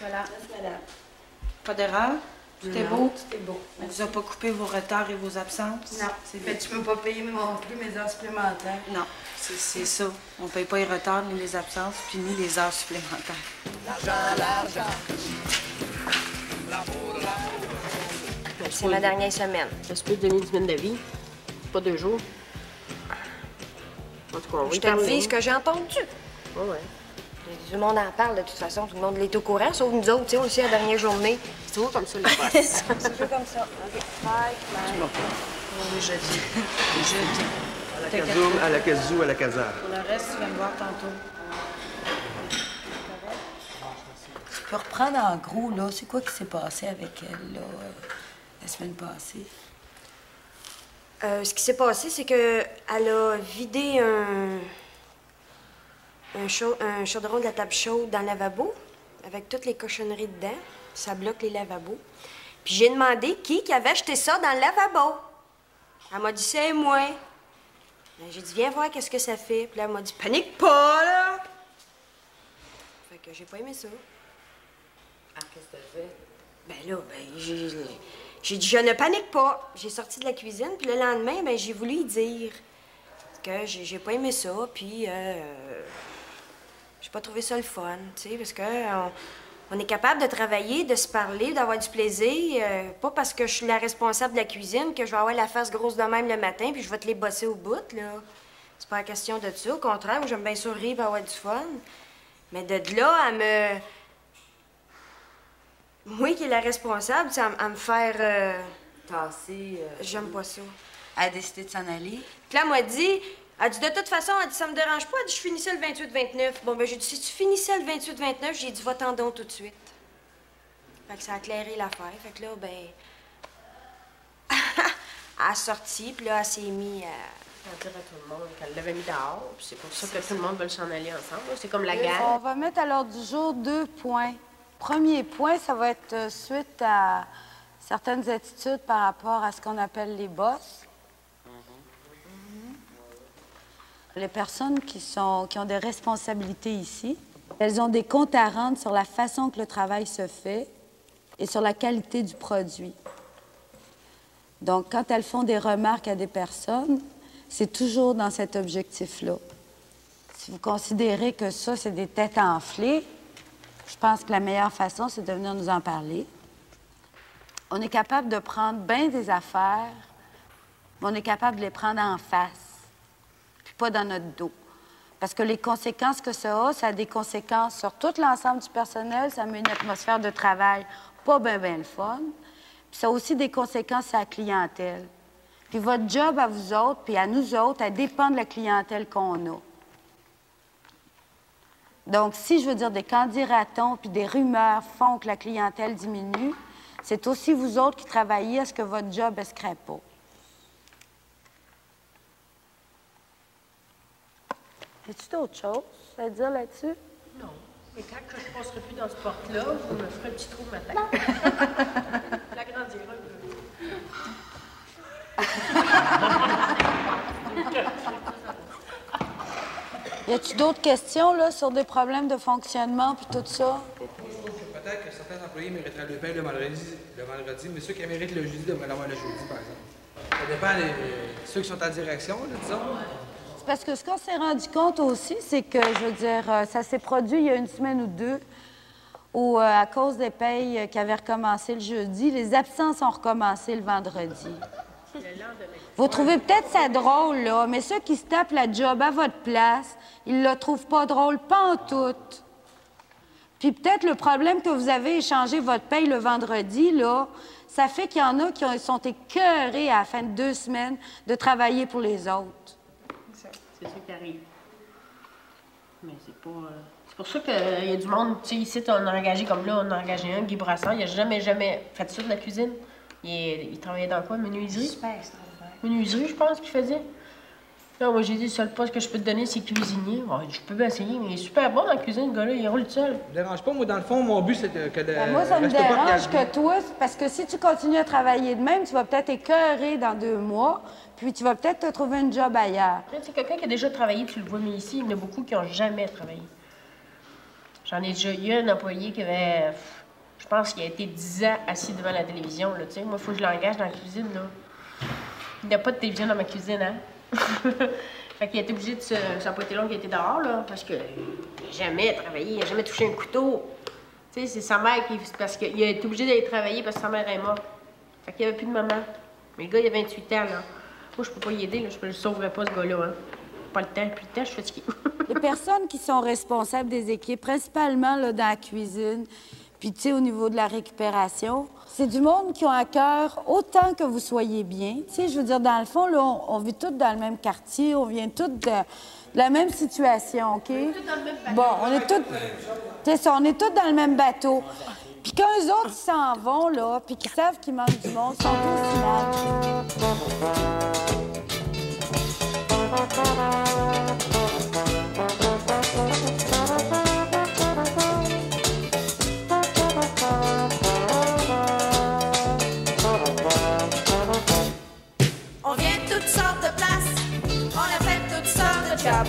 Voilà. Madame. Pas d'erreur? Tout est beau? Tout est beau. On vous a pas coupé vos retards et vos absences? Non. Mais tu peux pas payer non plus mes heures supplémentaires? Non. C'est ça. On paye pas les retards, ni les absences, puis ni les heures supplémentaires. L'argent. C'est ma dernière semaine. Ça se peut donner une semaine de vie. Pas 2 jours. En tout cas, on va Je te dis ce que j'ai entendu. Oui, oui. Tout le monde en parle, de toute façon. Tout le monde l'est au courant, sauf nous autres, tu sais, on le sait, la dernière journée. C'est toujours comme ça, le poste. C'est toujours comme ça. OK. Bye. Tu m'as pas. Oui, jeudi. Jeudi. Kazoum, à la kazoo, à la kaza. Pour le reste, tu vas me voir tantôt. Je peux reprendre en gros, là, c'est quoi qui s'est passé avec elle, là, la semaine passée? Ce qui s'est passé, c'est que elle a vidé un chaudron de la table chaude dans le lavabo, avec toutes les cochonneries dedans. Ça bloque les lavabos. Puis j'ai demandé qui avait acheté ça dans le lavabo. Elle m'a dit, c'est moi. J'ai dit, viens voir qu'est-ce que ça fait. Puis là, elle m'a dit, panique pas, là! Fait que j'ai pas aimé ça. Ah, qu'est-ce que t'as fait? Ben là, j'ai dit, je ne panique pas. J'ai sorti de la cuisine, puis le lendemain, ben j'ai voulu y dire que j'ai pas aimé ça, puis j'ai pas trouvé ça le fun, tu sais, parce que on est capable de travailler, de se parler, d'avoir du plaisir, pas parce que je suis la responsable de la cuisine que je vais avoir la face grosse de même le matin, puis je vais te les bosser au bout, là. C'est pas la question de ça. Au contraire, moi, j'aime bien ça rire et avoir du fun. Mais de là à me... Moi qui est la responsable, tu sais, à me faire... Tasser... J'aime pas ça. Elle a décidé de s'en aller. Puis là, elle m'a dit... Elle dit, de toute façon, elle dit, ça me dérange pas. Elle dit, je finissais le 28-29. Bon, ben j'ai dit, si tu finissais le 28-29, j'ai dit, va-t'en donc tout de suite. Fait que ça a éclairé l'affaire. Fait que là, ben... elle a sorti, puis là, elle s'est mise à... À dire à tout le monde qu'elle l'avait mis dehors, puis c'est pour ça que tout le monde veut s'en aller ensemble. C'est comme la guerre. On va mettre à l'ordre du jour 2 points. Premier point, ça va être suite à certaines attitudes par rapport à ce qu'on appelle les boss. Les personnes qui ont des responsabilités ici, elles ont des comptes à rendre sur la façon que le travail se fait et sur la qualité du produit. Donc, quand elles font des remarques à des personnes, c'est toujours dans cet objectif-là. Si vous considérez que ça, c'est des têtes enflées, je pense que la meilleure façon, c'est de venir nous en parler. On est capable de prendre bien des affaires, mais on est capable de les prendre en face, puis pas dans notre dos. Parce que les conséquences que ça a des conséquences sur tout l'ensemble du personnel. Ça met une atmosphère de travail pas bien le fun. Puis ça a aussi des conséquences sur la clientèle. Puis votre job à vous autres, puis à nous autres, elle dépend de la clientèle qu'on a. Donc, si, je veux dire, des candidatons puis des rumeurs font que la clientèle diminue, c'est aussi vous autres qui travaillez à ce que votre job ne se crée pas. As-tu d'autres choses à dire là-dessus? Non. Mais quand je ne passerai plus dans ce porte-là, vous me ferez un petit trou ma tête. L'agrandira un peu. Y a-tu d'autres questions, là, sur des problèmes de fonctionnement puis tout ça? Peut-être que certains employés mériteraient le pain le vendredi, mais ceux qui méritent le jeudi devraient l'avoir le jeudi, par exemple. Ça dépend de ceux qui sont en direction, là, disons. C'est parce que ce qu'on s'est rendu compte aussi, c'est que, je veux dire, ça s'est produit il y a une semaine ou deux, où, à cause des payes qui avaient recommencé le jeudi, les absences ont recommencé le vendredi. Vous trouvez peut-être ça drôle, là, mais ceux qui se tapent la job à votre place, ils le trouvent pas drôle, pas en tout. Puis peut-être le problème que vous avez échangé votre paye le vendredi, là, ça fait qu'il y en a qui sont écœurés à la fin de 2 semaines de travailler pour les autres. C'est ça qui arrive. Mais c'est pas... C'est pour ça qu'il y a du monde, tu sais, ici, on a engagé comme là, on a engagé un, Guy Brassard, il a jamais fait ça de la cuisine. Il travaillait dans quoi, menuiserie? Super, menuiserie, je pense qu'il faisait. Là, moi, j'ai dit, le seul poste que je peux te donner, c'est cuisinier. Bon, je peux bien essayer, mais il est super bon dans la cuisine, le gars-là, il roule tout seul. Ça me dérange pas, moi, dans le fond, mon but, c'est que de... Moi, ça me dérange que toi, parce que si tu continues à travailler de même, tu vas peut-être écœurer dans 2 mois, puis tu vas peut-être te trouver une job ailleurs. C'est quelqu'un qui a déjà travaillé, tu le vois, mais ici, il y en a beaucoup qui n'ont jamais travaillé. J'en ai déjà eu un employé qui avait... Je pense qu'il a été 10 ans assis devant la télévision, là, tu sais. Moi, il faut que je l'engage dans la cuisine, là. Il n'y a pas de télévision dans ma cuisine, hein. Fait qu'il a été obligé de se... Ça n'a pas été long qu'il était dehors, là, parce qu'il n'a jamais travaillé, il n'a jamais touché un couteau. Tu sais, c'est sa mère qui... Parce qu'il a été obligé d'aller travailler parce que sa mère est morte. Fait qu'il n'y avait plus de maman. Mais le gars, il a 28 ans, là. Moi, je peux pas y aider, là. Je ne le sauverai pas, ce gars-là, hein. Pas le temps, plus le temps, je suis fatiguée. Les personnes qui sont responsables des équipes, principalement là, dans la cuisine, Puis, tu sais, au niveau de la récupération, c'est du monde qui ont à cœur autant que vous soyez bien. Tu sais, je veux dire, dans le fond, là, on vit tous dans le même quartier, on vient tous de la même situation, OK? On est tous dans le même bateau. Bon, on est tous... C'est ça, on est tous dans le même bateau. Puis quand eux autres, ils s'en vont, là, puis qu'ils savent qu'il manque du monde, ils sont tous mal. On vient de toutes sortes de places, on a fait toutes sortes de jobs.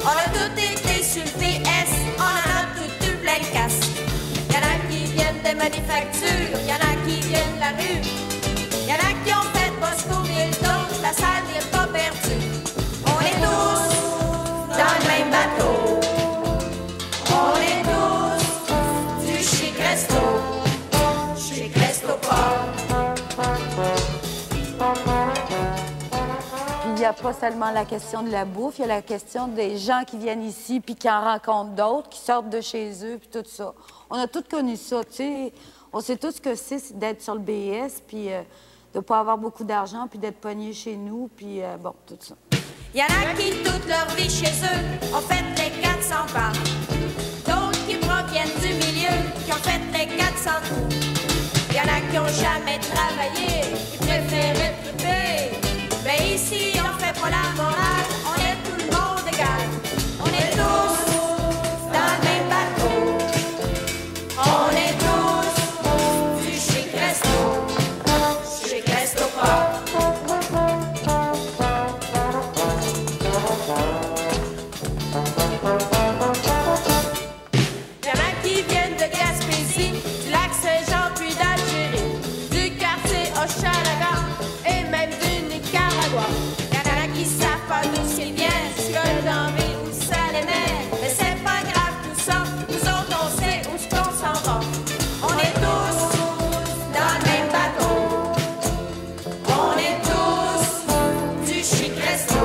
On a tout été sur le PS, on en a tout eu plein de casse. Y'en a qui viennent des manufactures, y'en a qui viennent de la rue. Y'en a qui ont fait Bosco, Ville-D'autres, la salle n'est pas perdue. On est tous dans le même bateau. On est tous du chic resto, chic resto pop. Il n'y a pas seulement la question de la bouffe, il y a la question des gens qui viennent ici puis qui en rencontrent d'autres, qui sortent de chez eux puis tout ça. On a tous connu ça, tu sais. On sait tous ce que c'est d'être sur le BS puis de ne pas avoir beaucoup d'argent puis d'être pogné chez nous puis bon, tout ça. Il y en a qui, toute leur vie chez eux, ont fait les 400 pas. D'autres qui proviennent du milieu, qui ont fait les 400 trous. Il y en a qui n'ont jamais travaillé, qui préféraient triper. Mais ici, on fait pas la morale, on est tout le monde égal. On est tous dans le même bateau. On est tous du chic resto, chic resto pop. Y'en a qui viennent de Gaspésie, du lac Saint-Jean puis d'Algérie, du quartier Hochelaga et même du Nicaragua. Y'en a qui savent pas d'où s'ils viennent, ce que l'envie où ça les met. Mais c'est pas grave tout ça, nous autres on sait où ce qu'on s'en va. On est tous dans le même bateau. On est tous du chic resto,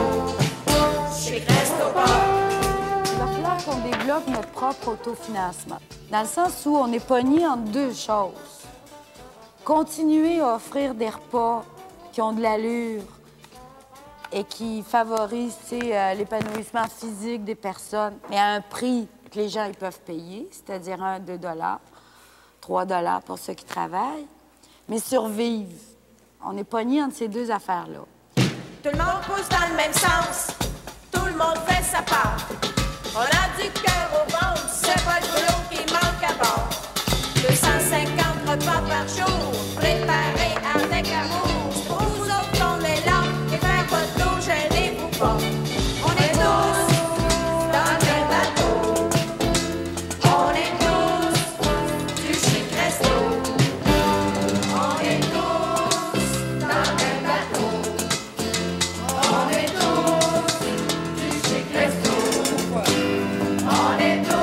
chic resto pop. Il va falloir qu'on développe notre propre autofinancement. Dans le sens où on est pogné entre deux choses. Continuer à offrir des repas qui ont de l'allure et qui favorisent l'épanouissement physique des personnes, mais à un prix que les gens ils peuvent payer, c'est-à-dire 1, 2 $, 3 $ pour ceux qui travaillent, mais survivre. On est pogné entre ces deux affaires-là. Tout le monde pousse dans le même sens, tout le monde fait sa part. On a du cœur au ventre, c'est pas le boulot qui manque à bord. 250 repas par jour, préparés avec amour. C'est pour vous autres qu'on est là, et faire votre dos, gênez-vous pas. On est tous dans le même bateau. On est tous du chic resto. On est tous dans le même bateau. On est tous du chic resto. On est tous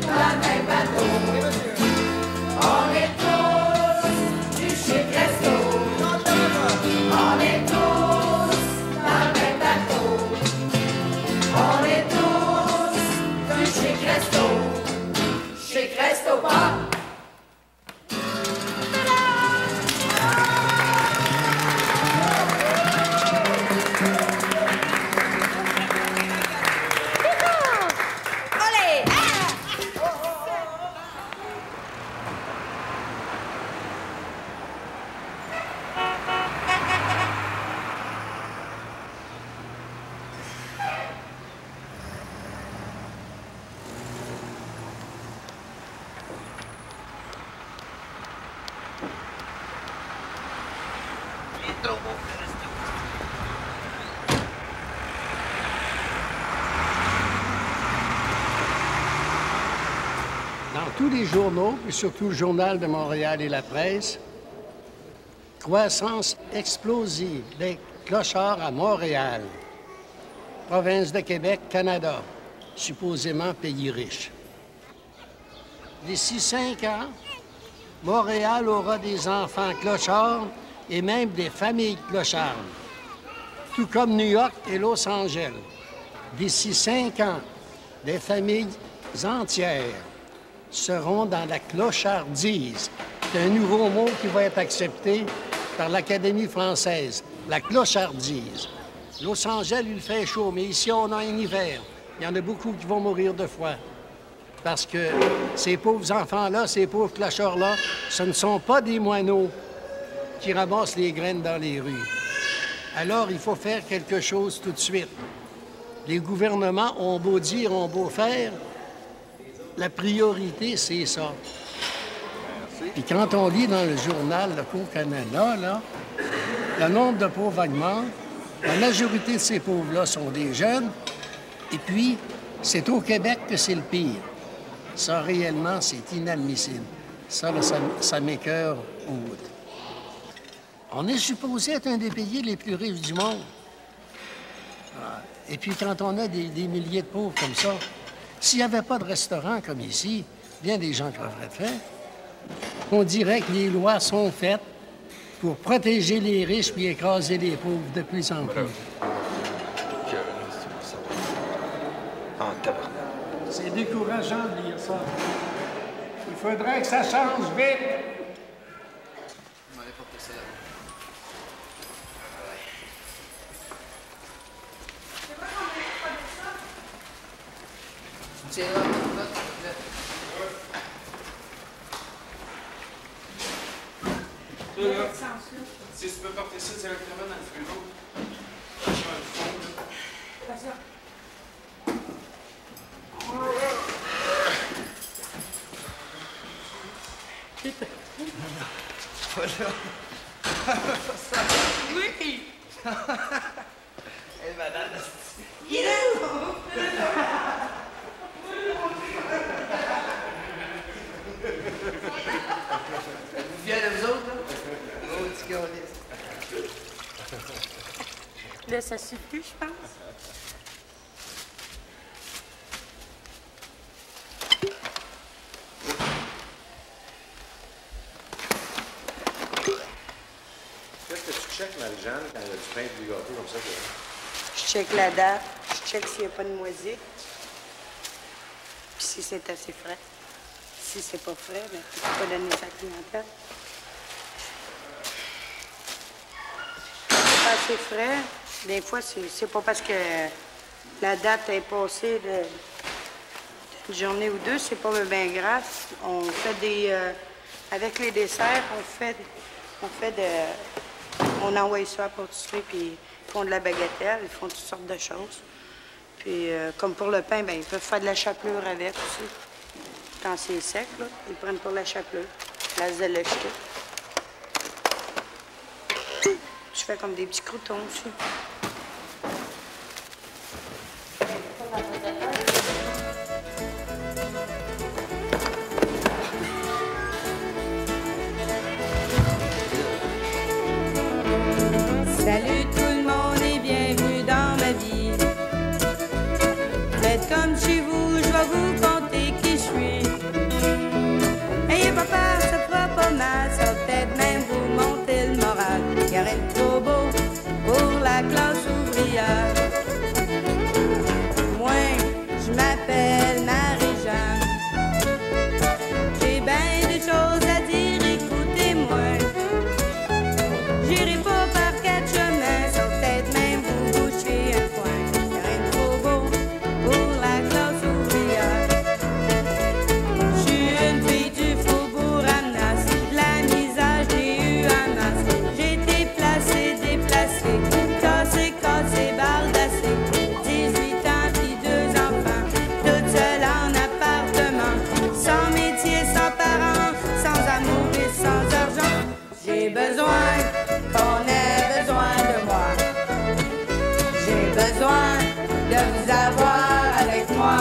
dans le même bateau. On est tous du chic resto. On est tous dans le même bateau. On est tous du chic resto. Chic resto pas. Allez! Dans tous les journaux, et surtout le Journal de Montréal et la presse, croissance explosive des clochards à Montréal, province de Québec, Canada, supposément pays riche. D'ici 5 ans, Montréal aura des enfants clochards et même des familles clochardes, tout comme New York et Los Angeles. D'ici 5 ans, des familles entières seront dans la clochardise. C'est un nouveau mot qui va être accepté par l'Académie française, la clochardise. Los Angeles, il fait chaud, mais ici, on a un hiver. Il y en a beaucoup qui vont mourir de froid. Parce que ces pauvres enfants-là, ces pauvres clochards-là, ce ne sont pas des moineaux qui ramassent les graines dans les rues. Alors, il faut faire quelque chose tout de suite. Les gouvernements ont beau dire, ont beau faire, la priorité, c'est ça. Puis quand on lit dans le journal Le Canada, là, le nombre de pauvres augmente. La majorité de ces pauvres-là sont des jeunes. Et puis, c'est au Québec que c'est le pire. Ça, réellement, c'est inadmissible. Ça, là, ça m'écoeure au bout. On est supposé être un des pays les plus riches du monde. Et puis, quand on a des milliers de pauvres comme ça, s'il n'y avait pas de restaurant comme ici, bien des gens creveraient de faim. On dirait que les lois sont faites pour protéger les riches puis écraser les pauvres de plus en plus. C'est décourageant de lire ça. Il faudrait que ça change vite. Si tu peux porter ça directement dans le frigo, Oui! Elle madame. Il est là! Êtes-vous fiers de vous autres, là? Oh, petit câlisse. Là, ça suffit, je pense. Qu'est-ce que tu checkes, Marie-Jeanne, quand il y a du pain et du gâteau comme ça? Je check la date, je check s'il n'y a pas de moisique, puis si c'est assez frais. Si c'est pas frais, bien, tu peux pas donner ça à la clientèle. Si c'est pas assez frais, des fois, c'est pas parce que la date est passée d'une journée ou deux, c'est pas bien grave. On fait des... avec les desserts, on envoie ça à la pâtisserie, puis ils font de la bagatelle, ils font toutes sortes de choses. Puis, comme pour le pain, bien, ils peuvent faire de la chapelure avec aussi. Quand c'est sec, là, ils prennent pour la chapelure, la zélochette. Je fais comme des petits croutons aussi. Salut tout le monde et bienvenue dans ma vie. Faites comme chez vous, je vais vous conter qui je suis. Ayez pas peur, ça fera pas mal, ça va peut-être même vous monter le moral. Y'a rien de trop beau pour la classe ouvrière. Moi, je m'appelle Marie-Jeanne. J'ai bien des choses à dire, écoutez-moi. J'irai pas par quatre chemins, ça va peut-être même vous boucher un coin. Y'a rien de trop beau pour la classe ouvrière. J'suis une fille du faubourg Amenas, la misère j'ai eu en masse. J'ai été placée, déplacée, cassée, bardassée. 18 ans pis 2 enfants, toute seule en appartement. Sans métier, sans parents, sans amour et sans argent. J'ai besoin qu'on ait besoin de moi. J'ai besoin de vous avoir avec moi.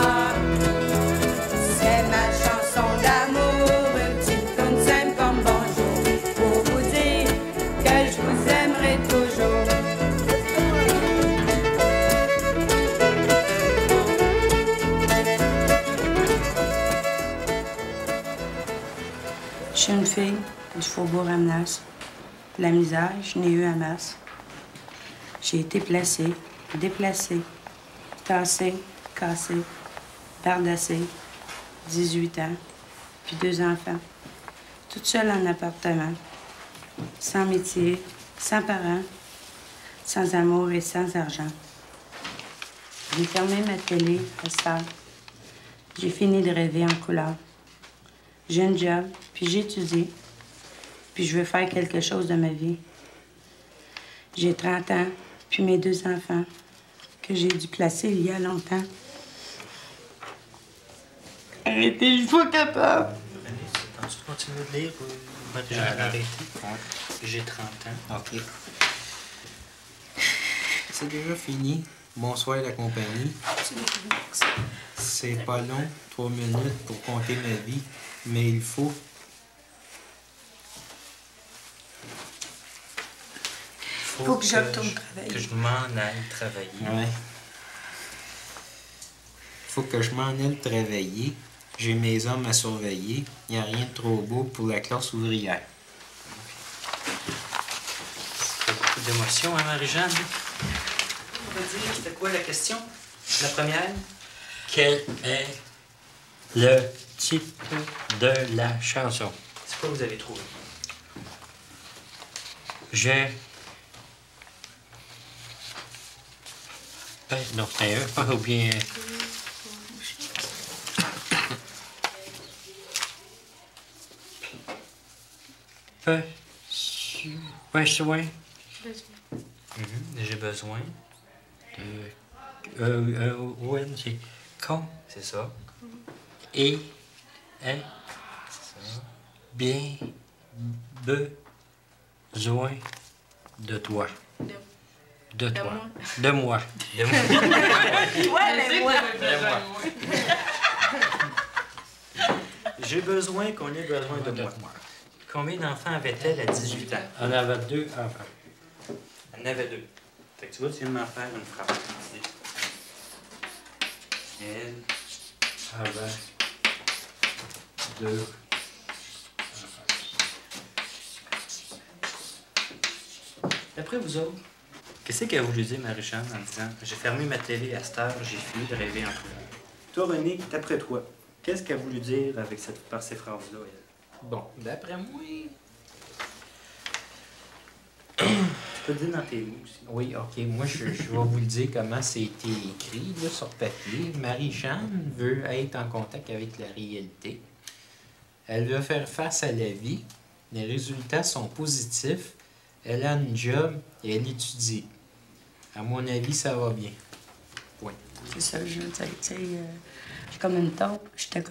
C'est ma chanson d'amour, une petite toune simple comme bonjour, pour vous dire que je vous aimerai toujours. Je suis une fille du faubourg Amenas. La misère, je n'ai eu en masse. J'ai été placée, déplacée, tassée, cassée, bardassée, 18 ans, puis 2 enfants. Toute seule en appartement. Sans métier, sans parents, sans amour et sans argent. J'ai fermé ma télé à cette heure. J'ai fini de rêver en couleur. J'ai un job, puis j'étudie, puis je veux faire quelque chose de ma vie. J'ai 30 ans, puis mes 2 enfants, que j'ai dû placer il y a longtemps. Arrêtez, je suis pas capable. Tu continues de lire ou Marie-Jeanne arrêter? J'ai 30 ans. OK. C'est déjà fini. Bonsoir la compagnie. C'est pas long, 3 minutes pour compter ma vie, mais il faut. Faut que je retourne travailler. Que je m'en aille travailler. Ouais. Faut que je m'en aille travailler. J'ai mes hommes à surveiller. Il n'y a rien de trop beau pour la classe ouvrière. C'est beaucoup d'émotions, hein, Marie-Jeanne? On va dire, c'était quoi la question? La première? Quel est le titre de la chanson? C'est quoi vous avez trouvé? Non, c'est un, ou bien... Besoin. J'ai besoin. Oui, c'est con. C'est ça. Et. C'est ça. Bien. Besoin de toi. De toi. De moi. De moi. Ouais, mais moi. De moi. J'ai besoin qu'on ait besoin de moi. Combien d'enfants avait-elle à 18 ans? On avait 2 enfants. Elle en avait 2. Fait que tu vois, tu viens de m'en faire une frappe. Elle avait 2 enfants. D'après vous autres, qu'est-ce qu'elle a voulu dire, Marie-Jeanne, en disant « J'ai fermé ma télé à cette heure, j'ai fini de rêver en couleur ». Toi, René, d'après toi, qu'est-ce qu'elle a voulu dire avec par ces phrases-là, elle? Bon, d'après moi... Tu peux le dire dans tes mots aussi. Oui, OK. Moi, je vais vous le dire comment c'est été écrit là, sur papier. Marie-Jeanne veut être en contact avec la réalité. Elle veut faire face à la vie. Les résultats sont positifs. Elle a un job et elle étudie. À mon avis, ça va bien. Point. C'est ça, je veux dire, tu sais, j'étais comme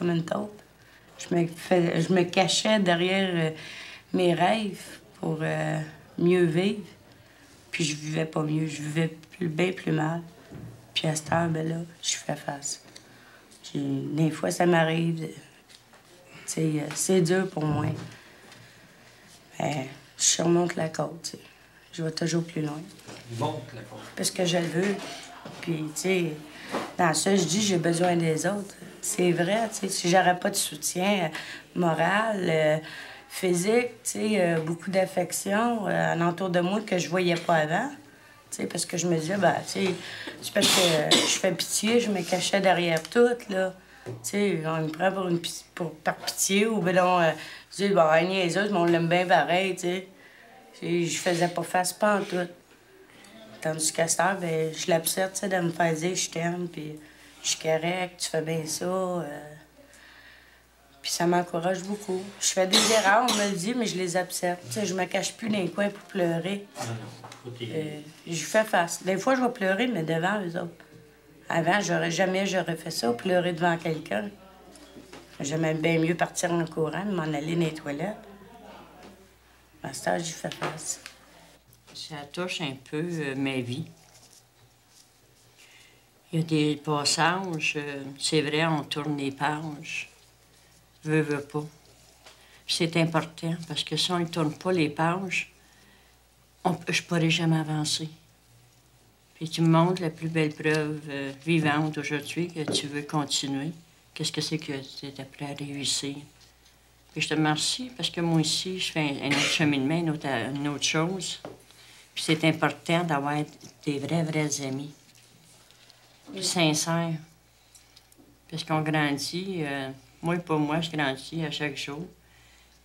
une taupe. Je me cachais derrière mes rêves pour mieux vivre. Puis je vivais pas mieux, je vivais bien plus mal. Puis à cette heure, ben là, je fais face. Des fois, ça m'arrive. C'est dur pour moi. Mais je surmonte la côte, t'sais. Je vais toujours plus loin. Monte la côte. Parce que je le veux. Puis, tu sais, dans ça, je dis j'ai besoin des autres. C'est vrai, tu sais, si j'aurais pas de soutien moral, physique, tu sais, beaucoup d'affection alentour de moi que je voyais pas avant, tu sais, parce que je me disais, ben, tu sais, c'est parce que je fais pitié, je me cachais derrière tout, là. Tu sais, on me prend par pitié, ou ben non, je dis, bon, les autres, mais on l'aime bien pareil, tu sais. Je faisais pas face pas en tout. Tandis qu'à cette heure, ben, je l'observe, tu sais, de me faire dire je t'aime, puis je suis correct, tu fais bien ça. Puis ça m'encourage beaucoup. Je fais des erreurs, on me le dit, mais je les observe. Tu sais, je me cache plus dans les coins pour pleurer. Je fais face. Des fois, je vais pleurer, mais devant eux autres. Avant, j'aurais fait ça, pleurer devant quelqu'un. J'aimais bien mieux partir en courant, m'en aller dans les toilettes. À ce temps, j'y fais face. Ça touche un peu ma vie. Il y a des passages, c'est vrai, on tourne les pages. Veux pas. C'est important, parce que si on ne tourne pas les pages, je ne pourrai jamais avancer. Puis tu me montres la plus belle preuve vivante aujourd'hui que tu veux continuer. Qu'est-ce que c'est que tu es appelé à réussir? Puis je te remercie, parce que moi aussi, je fais un autre cheminement, une autre chose. Puis c'est important d'avoir des vrais amis. Puis sincères. Parce qu'on grandit, Moi, pour moi, je grandis à chaque jour.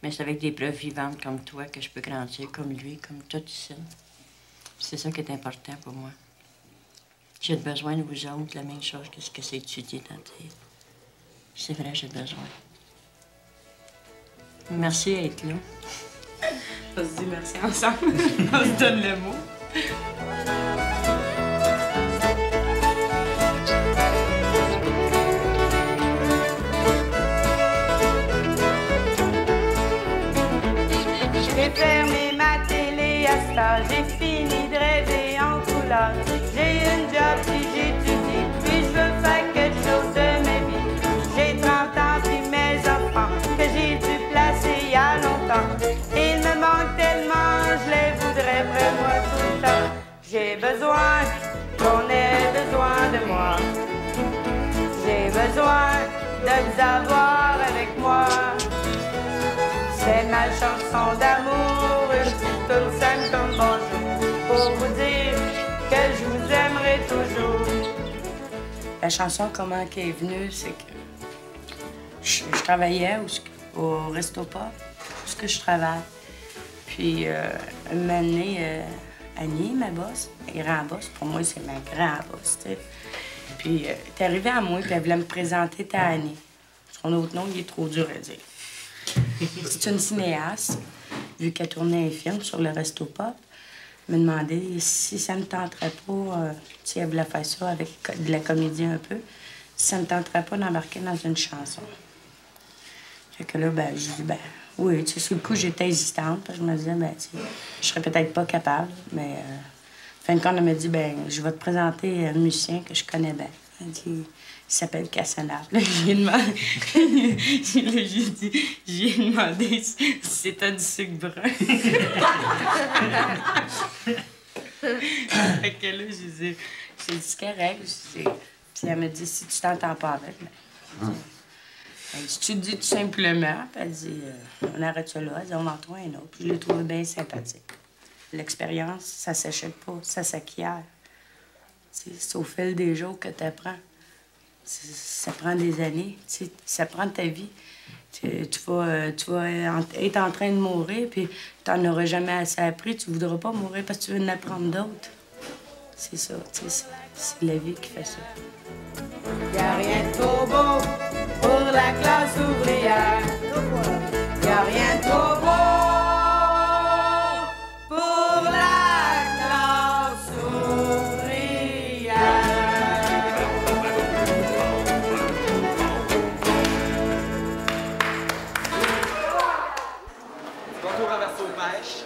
Mais c'est avec des preuves vivantes comme toi que je peux grandir, comme lui, comme tout ici. C'est ça qui est important pour moi. J'ai besoin de vous autres, la même chose que ce que c'est étudié dans tes... C'est vrai, j'ai besoin. Merci d'être là. On se dit merci ensemble. On se donne le mot. J'ai fermé ma télé à ça, j'ai fini de rêver en couleur. J'ai une job puis j'étudie, puis je veux faire quelque chose de ma vie. J'ai 30 ans puis mes enfants que j'ai dû placer il y a longtemps. Ils me manquent tellement, je les voudrais près de moi tout le temps. J'ai besoin qu'on ait besoin de moi. J'ai besoin de vous avoir avec moi. C'est ma chanson d'amour, je suis toute simple comme bonjour, pour vous dire que je vous aimerai toujours. La chanson, comment elle est venue, c'est que je travaillais au Resto Pop, où que je travaille. Puis, une année, Annie, ma boss, ma grand-boss, pour moi, c'est ma grand-boss, tu sais. Puis, elle est arrivée à moi, puis elle voulait me présenter ta Annie. Son autre nom, il est trop dur à dire. C'est une cinéaste, vu qu'elle tournait un film sur le Resto Pop. Elle me demandait si ça me tenterait pas, si elle voulait faire ça avec de la comédie un peu, si ça me tenterait pas d'embarquer dans une chanson. Fait que là, ben, je dis, ben, oui, tu sais, sur le coup, j'étais hésitante, parce que je me disais, ben, tu sais, je serais peut-être pas capable, mais, fin de compte, elle m'a dit, ben, je vais te présenter un musicien que je connais bien. Elle dit, il s'appelle Casanave. Là, j'ai demandé, j'ai demandé si c'était du sucre brun. Fait que là, j'ai dit, c'est correct. Puis elle m'a dit, si tu t'entends pas avec, ben, elle dit, tu te dis tout simplement. Puis elle dit, on arrête ça là. Elle dit, on en trouve un autre. Puis je l'ai trouvé bien sympathique. L'expérience, ça s'achète pas, ça s'acquiert. C'est au fil des jours que tu apprends. Ça prend des années, ça prend ta vie. Tu vas être en train de mourir, puis tu n'en auras jamais assez appris. Tu ne voudras pas mourir parce que tu veux en apprendre d'autres. C'est ça, c'est la vie qui fait ça. Y a rien de trop beau pour la classe ouvrière. Y a rien de trop beau pour la classe ouvrière. Retour renversé aux pêches.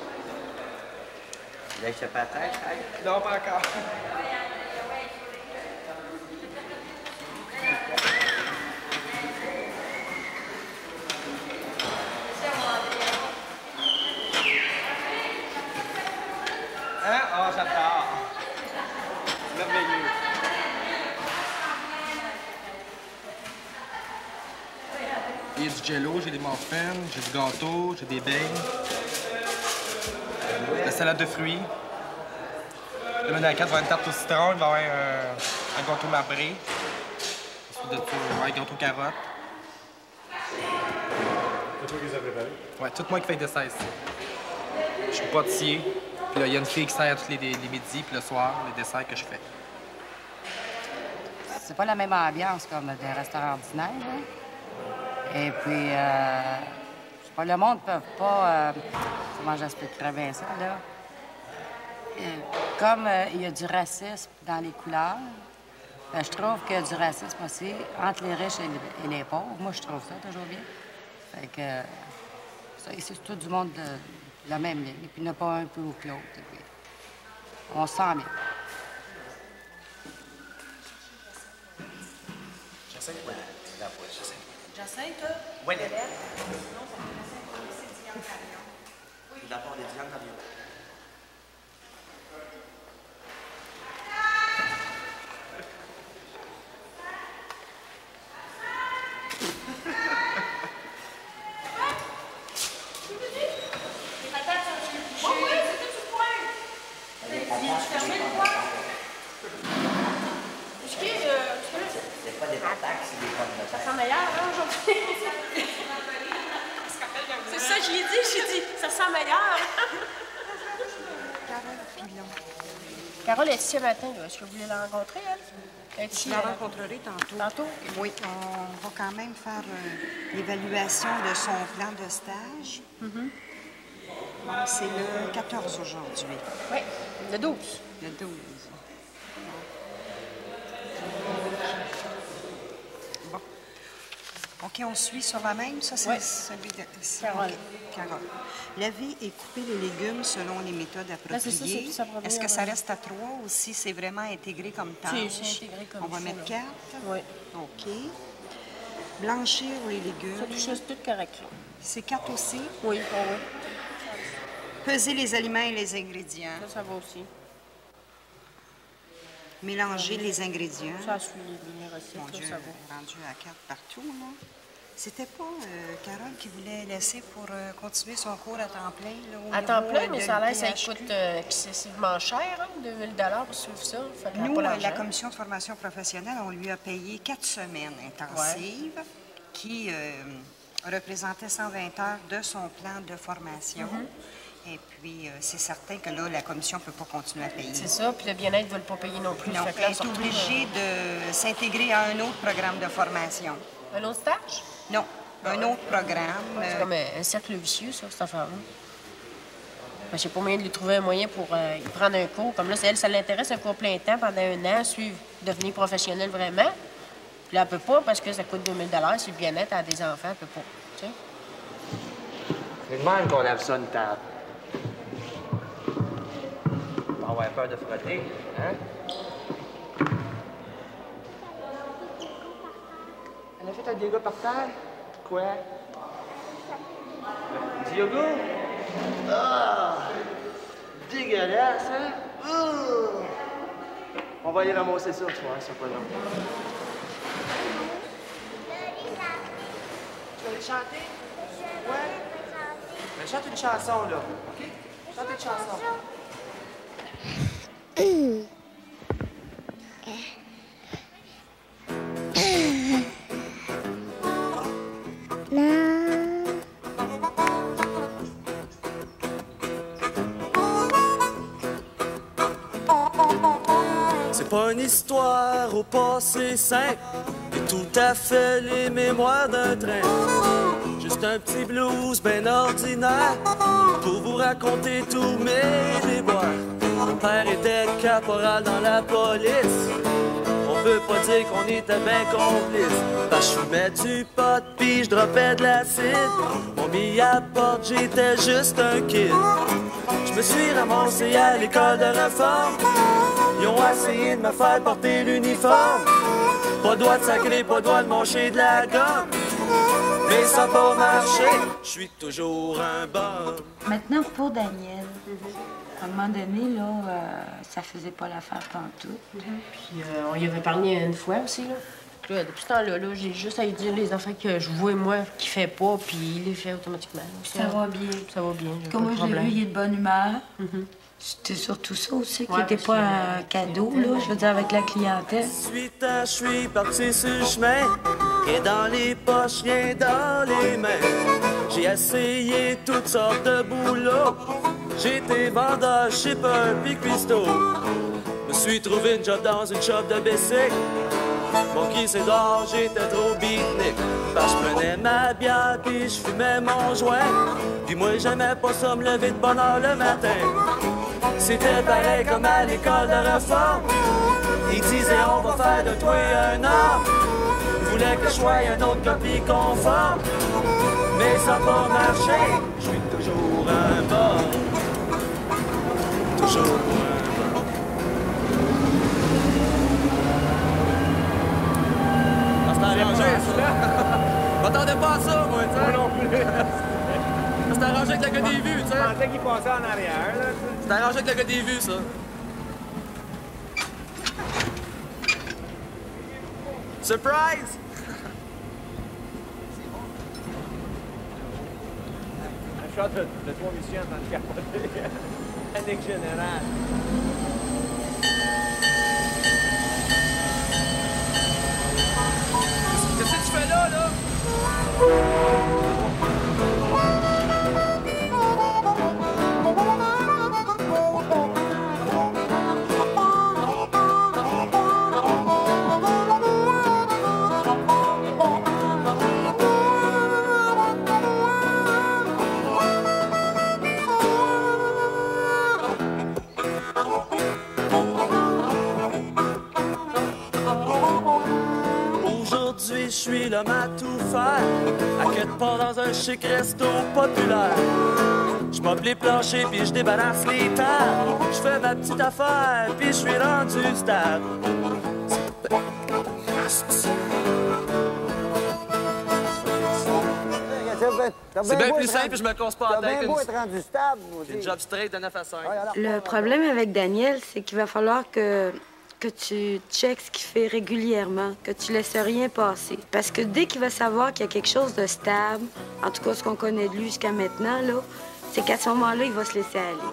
Lèche la patate, Non, pas encore. Hein? Oh, j'adore. C'est merveilleux. Il y a du jello, j'ai des muffins, j'ai du gâteau, j'ai des beignes. La salade de fruits. Le menu à 4 va avoir une tarte au citron, il va y avoir un gâteau marbré. Ensuite de ça, un gâteau carotte. C'est toi qui les as préparés? Ouais, tout moi qui fais le dessert ici. Je suis pâtissier. Puis là, il y a une fille qui sert tous les midis, puis le soir, les desserts que je fais. C'est pas la même ambiance comme des restaurants ordinaires, là. Et puis, je sais pas, le monde ne peut pas... comment j'expliquerais bien ça, là? Comme il y a du racisme dans les couleurs, ben, je trouve qu'il y a du racisme aussi entre les riches et les pauvres. Moi, je trouve ça toujours bien. Fait que... ça, ici, c'est tout du monde de la même ligne. Et puis, il n'y en a pas un plus haut que l'autre. On se sent bien. Jacinthe, ouais. Jacinthe, toi? Oui, les Non, ça va c'est Diane Camion. Oui. D'abord, les Diane Camion. Les patates sont sur le boucher. Oui, c'est tout sur le point. Tu fermais le poêle. Est-ce que... C'est pas des patates. Ça sent meilleur, hein, aujourd'hui? C'est ça, j'ai dit, ça sent meilleur. Carole Pilon. Carole est ici ce matin, là. Est-ce que vous voulez la rencontrer, elle? Je la rencontrerai tantôt. Tantôt? Oui, on va quand même faire l'évaluation de son plan de stage. Bon, c'est le 14 aujourd'hui. Oui, le 12. Le 12. Bon. OK, on suit sur la même. Ça, c'est celui de... Carole. Okay. Carole. Laver et couper les légumes selon les méthodes appropriées. Ça, est-ce que ça reste à 3 ou si c'est vraiment intégré comme tâche? C'est intégré comme on va mettre 4? Oui. OK. Blanchir les légumes. Ça, c'est tout correct, là. C'est 4 aussi? Oui, oui. Peser les aliments et les ingrédients. Ça va aussi. Mélanger les ingrédients. Ça suit les recettes, Mon Dieu, ça va. rendu à 4 partout, là. C'était pas Carole qui voulait laisser pour continuer son cours à temps plein, là, au à temps niveau, plein, mais de ça a l'air ça l'IPHQ? coûte excessivement cher, hein, 2 000 pour suivre ça. Fait qu'elle a Nous, pas la l'argent. commission de formation professionnelle, on lui a payé 4 semaines intensives qui représentaient 120 heures de son plan de formation. Et puis, c'est certain que là, la commission ne peut pas continuer à payer. C'est ça, puis le bien-être ne veut pas payer non plus. Non, Fait que là, elle est se retrouve, obligée de s'intégrer à un autre programme de formation. Un autre stage? Non, un autre programme. C'est comme un cercle vicieux, ça, cette affaire-là. Je sais pas moyen de lui trouver un moyen pour y prendre un cours. Comme là, elle, ça l'intéresse, un cours plein temps pendant 1 an, suivre, devenir professionnel vraiment. Puis là, elle peut pas parce que ça coûte 2 000 si le bien-être à des enfants, elle peut pas. Tu sais? C'est de même qu'on lave ça une table. Pas avoir peur de frotter, hein? Elle a fait un dégât par terre? Quoi? Du yogourt? Ah! Dégueulasse, hein? On va aller ramasser ça, tu vois, c'est pas long. Tu vas aller chanter? Ouais? Mais chante une chanson, là, OK? Chante une chanson. C'est pas une histoire au passé simple, et tout à fait les mémoires d'un train. Juste un petit blues ben ordinaire pour vous raconter tous mes déboires. Mon père était caporal dans la police. On peut pas dire qu'on était bien complices. Parce que je fumais du pot pis je dropais de l'acide. On mis à porte, j'étais juste un kid. Je me suis ramassé à l'école de réforme. Ils ont essayé de me faire porter l'uniforme. Pas droit de sacrer, pas droit de manger de la gomme. Mais ça n'a pas marché, je suis toujours un bon. Maintenant, pour Daniel, à un moment donné, là, ça faisait pas l'affaire pantoute. Puis on y avait parlé une fois aussi, là. Puis là, depuis ce temps-là, là, j'ai juste à lui dire les affaires que je vois, moi, qu'il fait pas, puis il les fait automatiquement. Ça va bien. Ça va bien, j'ai Comme pas de moi, je l'ai problème. vu, il est de bonne humeur. C'était surtout ça aussi, qui n'était pas un cadeau, là, je veux dire, avec la clientèle. Je suis parti sur le chemin, et dans les poches, rien dans les mains. J'ai essayé toutes sortes de boulots. J'ai été vendeur, shipper, puis cuistot. Me suis trouvé une job dans une shop de bicycle. Mon qui c'est d'or, j'étais trop beatnik. Parce que je prenais ma bière, puis je fumais mon joint. Puis moi, j'aimais pas ça me lever de bonne heure le matin. C'était pareil comme à l'école de réforme. Ils disaient on va faire de toi un homme. Ils voulaient que je sois un autre copie conforme. Mais ça n'a pas marché. Je suis toujours un bon. Toujours un bon. Ah, c'est arrangé, ça. M'attendais pas à ça, moi, tu sais. Moi non plus. C'est arrangé avec le gars des vues, tu sais. Je pensais qu'il passait en arrière, là. C'est arrangé avec le gars des vues, ça. Surprise! Un shot de 3 musiciens en train de capoter. Panique générale. suis l'homme à tout faire. À quelque part dans un chic resto populaire. Je meuble les planchers puis je débarrasse les tables. Je fais ma petite affaire puis je suis rendu stable. C'est bien plus simple, je me casse pas en tête. T'as bien beau être rendu stable. C'est une job straight de 9 à 5. Le problème avec Daniel, c'est qu'il va falloir que tu checkes ce qu'il fait régulièrement, que tu laisses rien passer. Parce que dès qu'il va savoir qu'il y a quelque chose de stable, en tout cas ce qu'on connaît de lui jusqu'à maintenant, là, c'est qu'à ce moment-là, il va se laisser aller.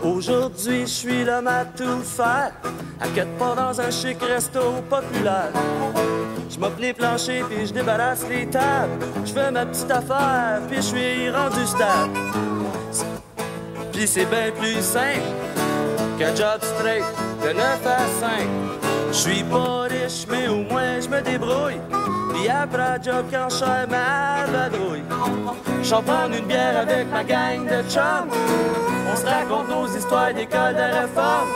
Aujourd'hui, je suis l'homme à tout faire. À quelque part dans un chic resto populaire. Je meuble les planchers puis je débarrasse les tables. Je fais ma petite affaire puis je suis rendu stable. Puis c'est bien plus simple qu'un job straight de 9 à 5. Je suis pas riche mais au moins je me débrouille. Puis après job quand je sers ma vadrouille. J'en prends une bière avec ma gang de chums. On se raconte nos histoires d'école de réforme.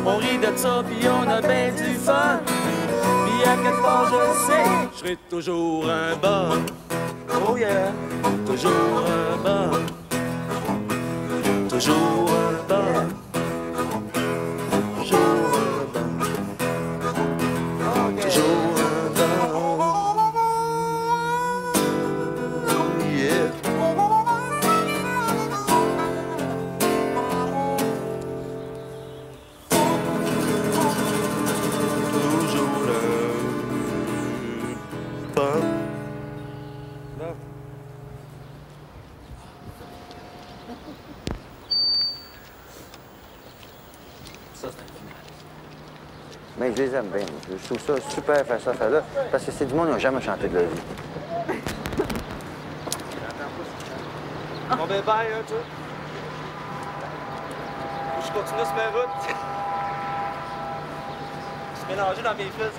On rit de ça puis on a bien du fun. Puis à quelque part je sais, je serai toujours un bon. Oh yeah, toujours un bon. Toujours un bon. Toujours un bon. Toujours un bon. Yeah. Mais je les aime bien. Je trouve ça super faire ça, faire là, parce que c'est du monde qui n'a jamais chanté de leur vie. Bon ben bye, hein, toi. Je continue sur ma route. Je suis mélangé dans mes fils.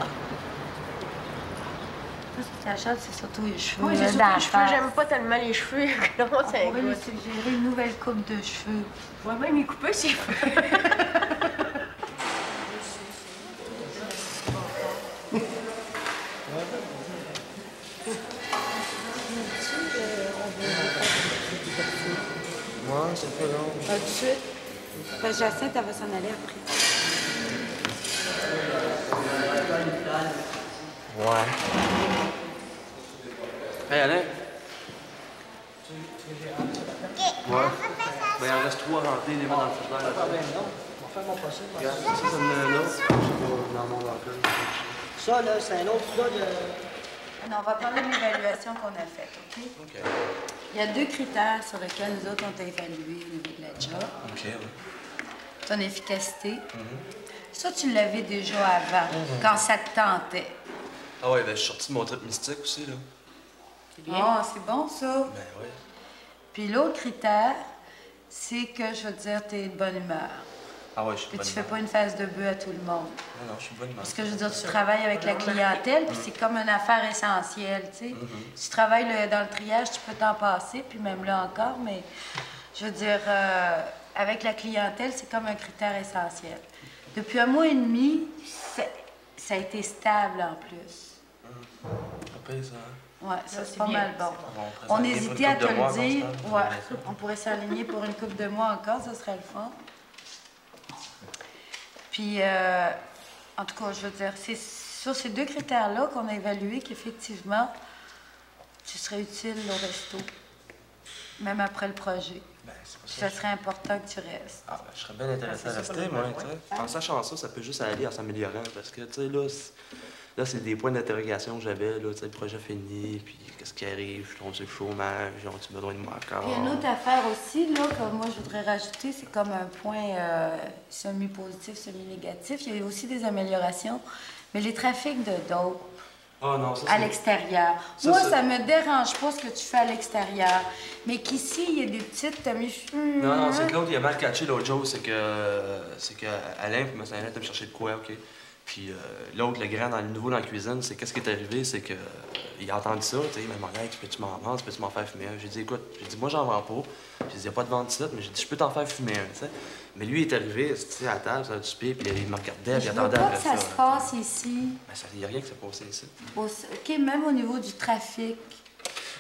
Tout ce qui t'achète, c'est surtout les cheveux. Oui, c'est surtout les cheveux. J'aime pas tellement les cheveux. Non, c'est on va lui suggérer une nouvelle coupe de cheveux. Je vais même y couper ses cheveux. Ouais, c'est pas long. Tout de suite. Parce que Jacinthe, elle va s'en aller après. Ouais. Hey, Alain. Ouais. Ben, il en reste 3 rentrés, les mettre dans le frigidaire. Ah, ben non. On va faire mon possible. Regarde, ça me met un autre. Je sais pas dans mon enclos. Ça, là, c'est un autre gars de... Non, on va parler de l'évaluation qu'on a faite, OK? OK. Il y a 2 critères sur lesquels nous autres, on t'a évalué au niveau de la job. OK, oui. Ton efficacité. Ça, tu l'avais déjà avant, quand ça te tentait. Ah ouais, ben je suis sorti de mon trip mystique aussi, là. Ah, c'est bon, ça. Ben oui. Puis l'autre critère, c'est que, je veux te dire, t'es de bonne humeur. Ah ouais, je suis de Puis bonne tu fais humeur. pas une face de bœuf à tout le monde. Non, non, je suis de bonne humeur. Parce que je veux dire, tu travailles avec la clientèle, puis c'est comme une affaire essentielle, tu sais. Si tu travailles dans le triage, tu peux t'en passer, puis même là encore, mais je veux dire, avec la clientèle, c'est comme un critère essentiel. Depuis 1 mois et demi, ça a été stable en plus. Pas pire, ça, hein? Ouais, ça, c'est pas bien. mal bon. On hésitait à te le dire. Ouais, on pourrait s'aligner pour une couple de mois encore, ça serait le fun. Puis, en tout cas, je veux dire, c'est sur ces 2 critères-là qu'on a évalué qu'effectivement, tu serais utile au resto, même après le projet. Ben, c'est pas Puis ça serait important que tu restes. Ah, ben, je serais bien intéressé à rester, moi, tu sais. En sachant ça, ça peut juste aller en s'améliorant, parce que, tu sais, là, c'est des points d'interrogation que j'avais, là, tu sais, le projet fini, puis qu'est-ce qui arrive, je tombe sur le chômage, ont-ils besoin de moi encore? Puis une autre affaire aussi, là, que moi, je voudrais rajouter, c'est comme un point semi-positif, semi-négatif. Il y a aussi des améliorations, mais les trafics de dope Oh, non, ça, à l'extérieur. Moi, ça me dérange pas ce que tu fais à l'extérieur, mais qu'ici, il y a des petites... Non, non, c'est que l'autre, il a mal catché l'autre jour, c'est que Alain me s'en allait me chercher de quoi, OK? Puis l'autre, le grand, le nouveau dans la cuisine, c'est qu'est-ce qui est arrivé, c'est que il a entendu ça, tu sais, il m'a demandé « Peux-tu m'en vendre? Peux-tu m'en faire fumer un? » J'ai dit « Écoute, moi j'en vends pas. » J'ai dit « Il n'y a pas de vente ici, mais j'ai dit « Je peux t'en faire fumer un. » tu sais. Mais lui, il est arrivé, tu sais, à la table, ça a du pied, puis il me regardait, puis il attendait pas après que ça se passe ici. Ben, il n'y a rien qui s'est passé ici. OK, même au niveau du trafic.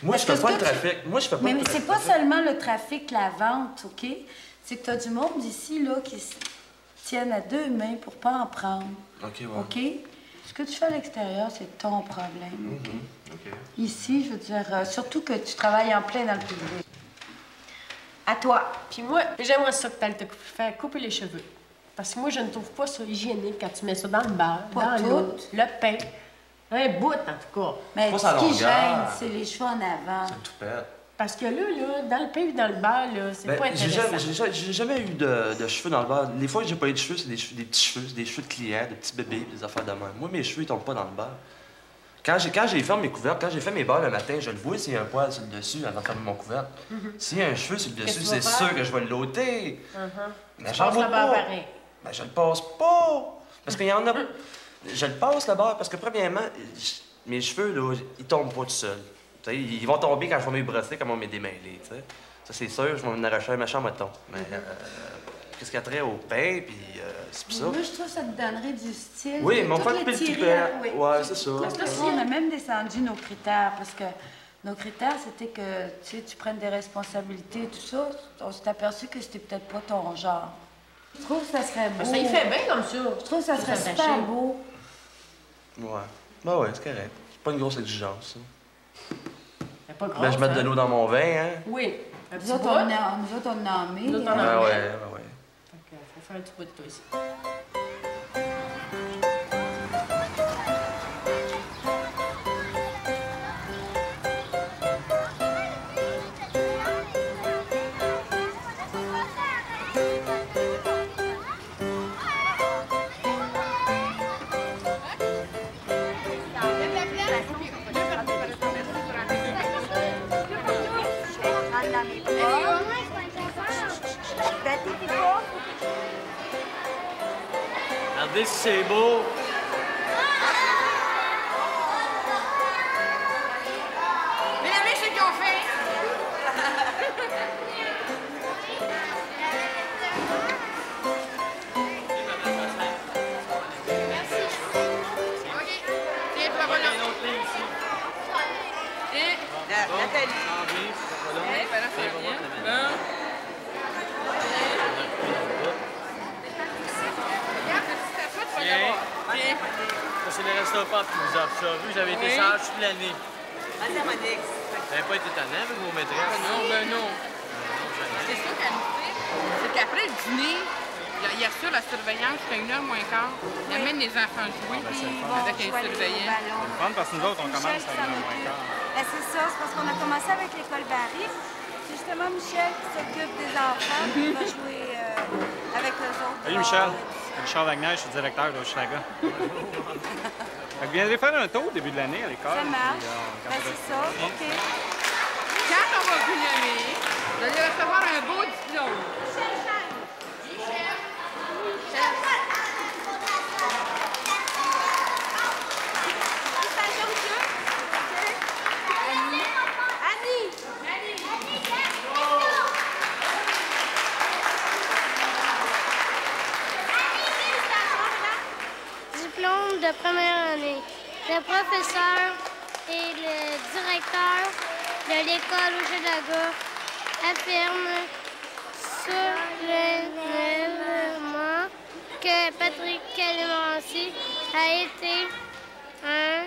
Moi, je fais pas le trafic. Moi, je fais pas mais le trafic. c'est pas seulement le trafic, la vente, OK? C'est que tu as du monde ici, là, qui se tiennent à deux mains pour pas en prendre. OK, ouais. OK? Ce que tu fais à l'extérieur, c'est ton problème. OK. Ici, je veux dire, surtout que tu travailles en plein dans le public. À toi. Puis moi, j'aimerais ça que tu ailles te faire couper les cheveux. Parce que moi, je ne trouve pas ça hygiénique quand tu mets ça dans le beurre, dans l'eau, le pain. Un bout, en tout cas. Mais ce qui gêne, c'est les cheveux en avant. C'est tout pète. Parce que là, dans le pain et dans le beurre, là, c'est pas intéressant. J'ai jamais eu de cheveux dans le beurre. Les fois que j'ai pas eu de cheveux, c'est des petits cheveux, c'est des cheveux de clients, de petits bébés, des affaires de même. Moi, mes cheveux, ils tombent pas dans le beurre. Quand j'ai fait mes couvercles, quand j'ai fait mes beurres le matin, je le vois s'il y a un poil sur le dessus avant de faire mon couvercle. S'il y a un cheveu sur le dessus, c'est sûr que je vais le l'ôter. Mais j'en vois pas. Ben, je le passe pas. Parce qu'il y en a. Je le passe le beurre parce que, premièrement, mes cheveux, là, ils tombent pas tout seuls. T'sais, ils vont tomber quand je vais me brosser, comme on m'est démêlé. T'sais. Ça, c'est sûr, je vais m'en arracher un méchant mettons. Mais qu'est-ce qu'il y a trait au pain, puis c'est pour ça. Moi, je trouve que ça te donnerait du style. Oui, mais on va couper le petit peu. Oui. Ouais, c'est ça. Parce que on a même descendu nos critères, parce que nos critères, c'était que tu prennes des responsabilités et tout ça. On s'est aperçu que c'était peut-être pas ton genre. Je trouve que ça serait beau. Ça y fait bien comme ça. Je trouve que ça serait super beau. Ouais. Ben ouais, c'est correct. C'est pas une grosse exigence, ça. C'est pas grosse, Ben, je mets de l'eau dans mon vin, hein? Oui. Nous autres, on a nommé. Nous autres, on Ah a ouais, mis. ouais. Fait que faut faire un petit bout de toi ici. Regardez si c'est beau. Mesdames, ceux qui ont fait. Ça, c'est le restaurant qui vous offre ça. Vu que j'avais été sage toute l'année. Vous n'avez pas été tannant avec vos maîtresses? Ben non. C'est ça qu'elle nous fait. C'est qu'après le dîner, il assure la surveillance jusqu'à 1h moins quart. Il amène les enfants jouer avec un surveillant. C'est fun parce que nous autres, on commence à 1h moins quart. Ben, c'est ça, c'est parce qu'on a commencé avec l'école Barry. C'est justement Michel qui s'occupe des enfants, qui va jouer avec eux autres. Salut Michel. Richard Wagner, je suis directeur d'Oshaga. Vous viendrez faire un tour au début de l'année à l'école. Ça marche. Ben, c'est ça, OK. Quand on va vous nommer, vous allez recevoir un beau diplôme. Diplôme de première année. Le professeur et le directeur de l'école Hochelaga affirment solennellement que Patrick Calemanci a été un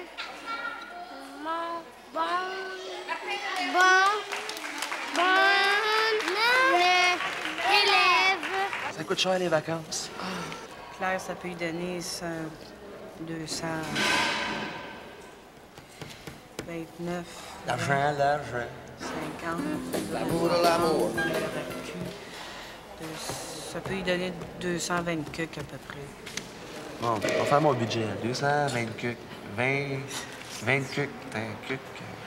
bon élève. Ça coûte cher les vacances. Claire, ça peut lui donner 229. L'argent. 50. L'amour de l'amour. Ça peut lui donner 220 cucs à peu près. Bon, on va faire mon budget. 220 cucs. 20 cucs. Un cuc.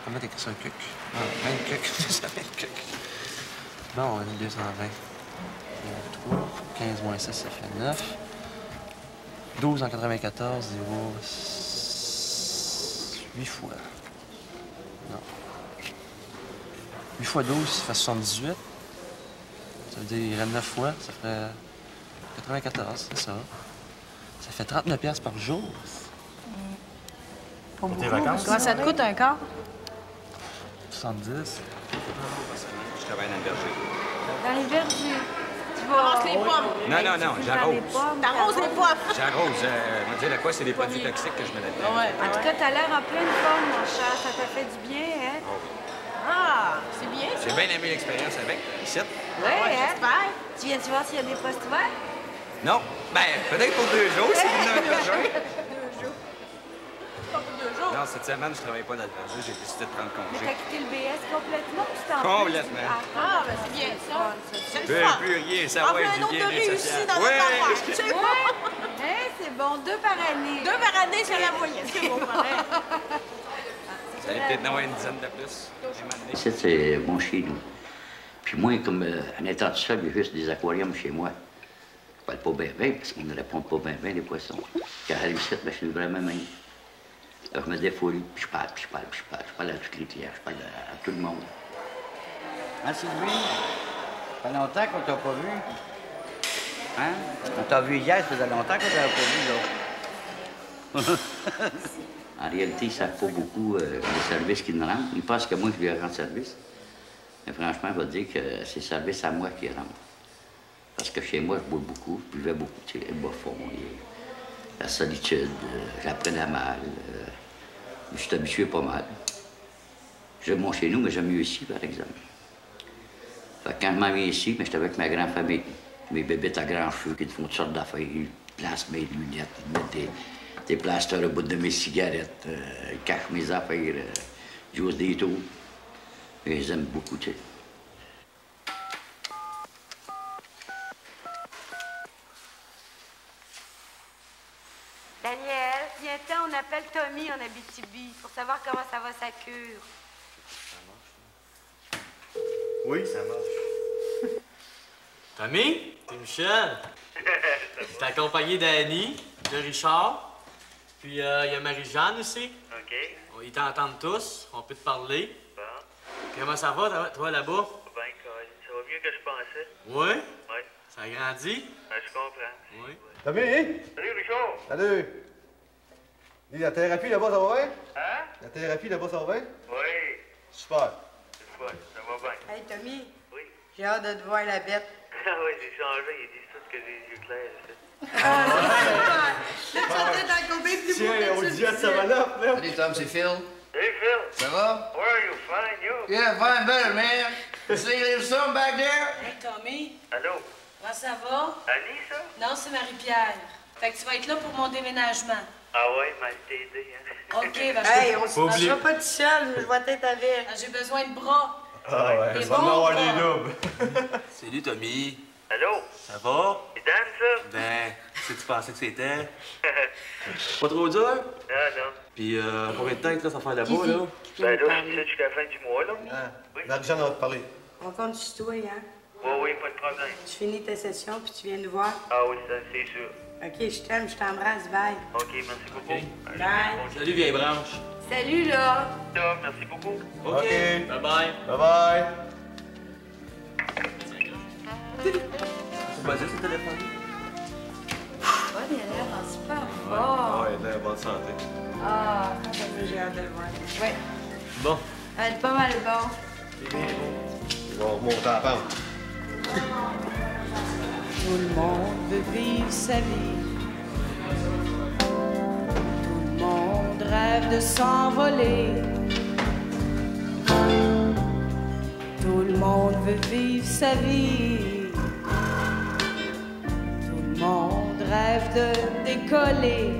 Comment t'écris ça, un cuc? 20 cucs. 220 cucs. Bon, on a 220. 3. 15 moins 6, ça fait 9. 12 en 94, 8 fois. Non. 8 fois 12, ça fait 78. Ça veut dire qu'il irait 9 fois, ça ferait 94, c'est ça. Ça fait 39 piastres par jour. Pour tes vacances? Comment ça te coûte un quart? 70. Je travaille dans le berger. Dans les vergers. Tu vas... Ramasse les pommes. Non, j'arrose. T'arroses les pommes. J'arrose. On va dire de quoi, c'est des produits toxiques que je mets là-dedans. En tout cas, t'as l'air en pleine forme, mon cher. Ça t'a fait du bien, hein? Ah, c'est bien ça. J'ai bien aimé l'expérience avec. Ici. Ouais, hein? J'espère. Tu viens-tu voir s'il y a des postes ouverts? Non. Ben, peut-être pour 2 jours, si vous en avez besoin. 2 jours. Pas pour 2 jours. Non, cette semaine, je travaille pas dans le berger. J'ai décidé de prendre Mais congé. t'as quitté le BS complètement ou tu t'en Complètement. Ah, ben c'est bien ça. C'est le Plus, fun. plus rien savoir Enfin, un du autre de bien-être réussi social. dans notre affaire. C'est bon. Hein, c'est bon. 2 par année. 2 par année, c'est la moyenne. C'est bon, pareil. Ça allait peut-être en avoir une dizaine de plus. Ici, c'est bon chez nous. Puis moi, comme en étant tout seul, il y a juste des aquariums chez moi. Je parle pas bien, parce qu'on ne répond pas bien, les poissons. Quand j'arrive ici, ben, je suis vraiment même. Alors, je me défoule, puis je parle, puis je parle, puis je parle. Je parle à tous les clients, je parle à tout le monde. Hein, Sylvie? Ça fait longtemps qu'on t'a pas vu. Hein? On t'a vu hier, ça faisait longtemps qu'on t'a pas vu, là. En réalité, ils ne savent pas beaucoup les services qu'ils nous rendent. Ils pensent que moi, je lui rends service. Mais franchement, je vais dire que c'est service à moi qui rend. Parce que chez moi, je bois beaucoup, je buvais beaucoup, tu sais, le bas fond, la solitude, j'apprenais mal. Je suis habitué pas mal. J'aime mon chez nous, mais j'aime mieux ici, par exemple. Fait que quand je m'en viens ici, j'étais avec ma grande famille. Mes bébés à grands cheveux qui te font toutes sortes d'affaires. Ils placent mes lunettes, ils mettent des plasters au bout de mes cigarettes, ils cachent mes affaires, ils jouent des tours. Et je les aime beaucoup, tu sais. Daniel, viens-t'en, on appelle Tommy en Abitibi pour savoir comment ça va sa cure. Oui, ça marche. Tommy, c'est Michel. Je t'ai accompagné d'Annie, de Richard, puis il y a Marie-Jeanne aussi. OK. Ils t'entendent tous, on peut te parler. Bon. Comment ça va, toi, là-bas? Ben, ça va mieux que je pensais. Oui? Oui. Ça a grandi? Ben, je comprends. Oui. Tommy? Salut, Richard. Salut! Dis, la thérapie là-bas, ça va bien? Hein? La thérapie là-bas, ça va bien? Oui. Super. C'est le fun, ça va bien. Hey, Tommy. Oui. J'ai hâte de te voir la bête. Ah oui, j'ai changé. Ils disent tous que j'ai les yeux clairs. Là, tu vas peut-être encore bien plus beau Tiens, que on tu dit le à disais. Savannah, là. Salut Tom, c'est Phil. Hey, Phil. Ça va? Where are you? Fine, you? Yeah, fine, better, man. You see there's some back there? Hey, Tommy. Allô? Comment ça va? Annie, ça? Non, c'est Marie-Pierre. Fait que tu vas être là pour mon déménagement. Ah ouais, mal t'aider, hein? OK, ben Hey, on on se se sera pas tout seul, je vais t'être avec. J'ai besoin de bras. Ah ouais, Des ça va bons avoir bras. des doubles. Salut, Tommy. Allô? Ça va? C'est Dan, ça? Ben, qu'est-ce que tu pensais que c'était? Pas trop dur? Non, non. Puis, combien de temps que ça faire là-bas, là? Ben là, je suis là jusqu'à la fin du mois, là. Oui. Marie-Jeanne va te parler. On compte sur toi, hein? Oui, oui, pas de problème. Tu finis ta session puis tu viens nous voir. Ah oui, ça, c'est sûr. OK, je t'aime, je t'embrasse, bye. OK, merci beaucoup. Bye. Salut, vieille branche. Salut, là. Top, merci beaucoup. OK. Bye-bye. Bye-bye. C'est basé sur le téléphone? Ouais, il a l'air en super Ouais, fort. ouais, il est en bonne santé. Ah, j'ai hâte de le voir. Ouais. Bon. Elle est pas mal bon. Ils vont remonter à la pente. Tout le monde veut vivre sa vie. Tout le monde rêve de s'envoler. Tout le monde veut vivre sa vie. Tout le monde rêve de décoller.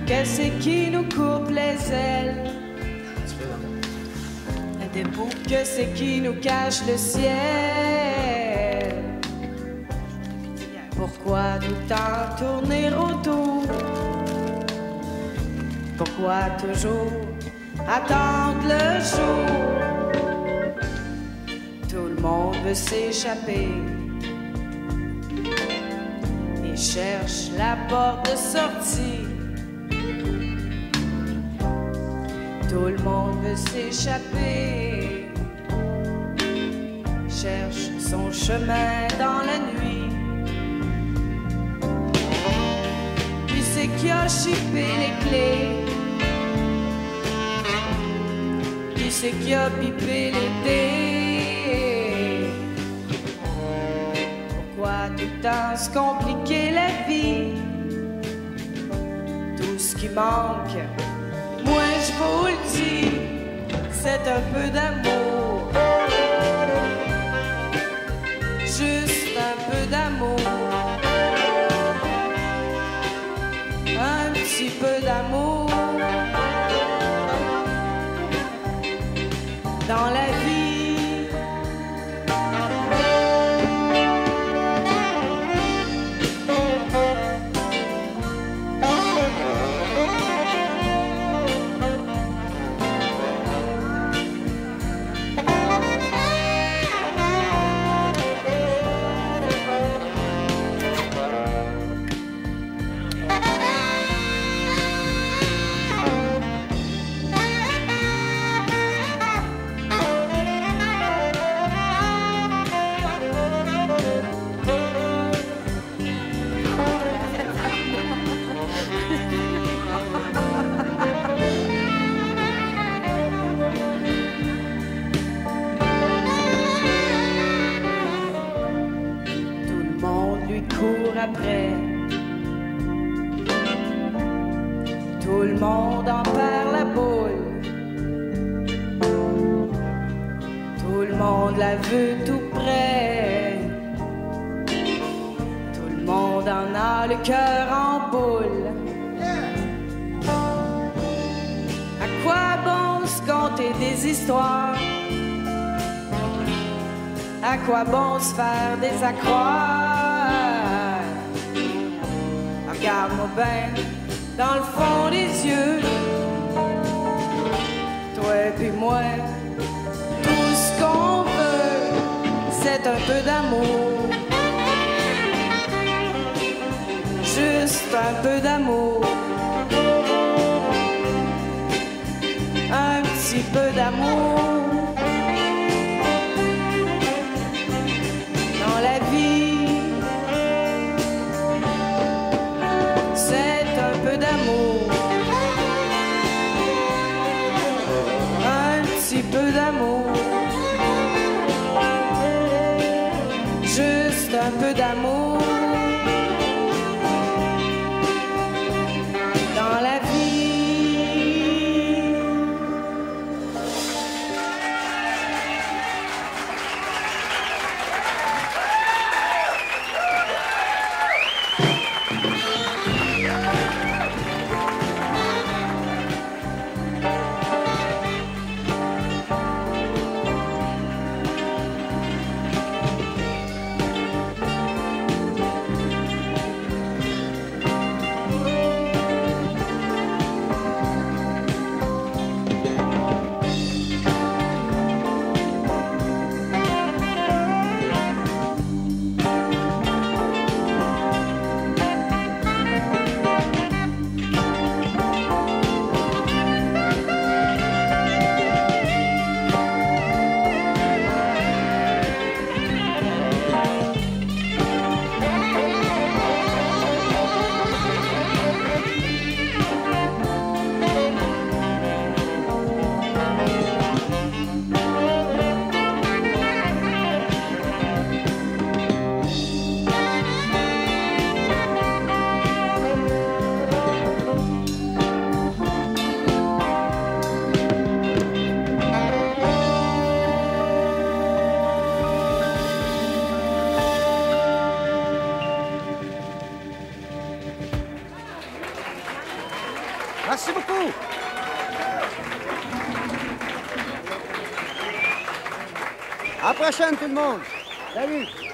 Qu'est-ce qui nous coupe les ailes? Que c'est qui nous cache le ciel? Pourquoi tout le temps tourner autour? Pourquoi toujours attendre le jour? Tout le monde veut s'échapper. Il cherche la porte de sortie. Tout le monde veut s'échapper. Cherche son chemin dans la nuit. Puis c'est qui a chippé les clés. Puis c'est qui a pipé les dés. Pourquoi tout le temps se compliquer la vie? Tout ce qui manque, moi je vous le dis, c'est un peu d'amour. Juste un peu d'amour. Un petit peu d'amour. Dans la vie. Après. Tout le monde en perd la boule. Tout le monde la veut tout près. Tout le monde en a le cœur en boule. À quoi bon se conter des histoires? À quoi bon se faire des accroires? Regarde-moi bien dans le fond des yeux. Toi et puis moi, tout ce qu'on veut, c'est un peu d'amour. Juste un peu d'amour. Un petit peu d'amour. Dans la vie. D'amour, un petit peu d'amour, juste un peu d'amour dans la vie. Merci beaucoup. À la prochaine, tout le monde. Salut.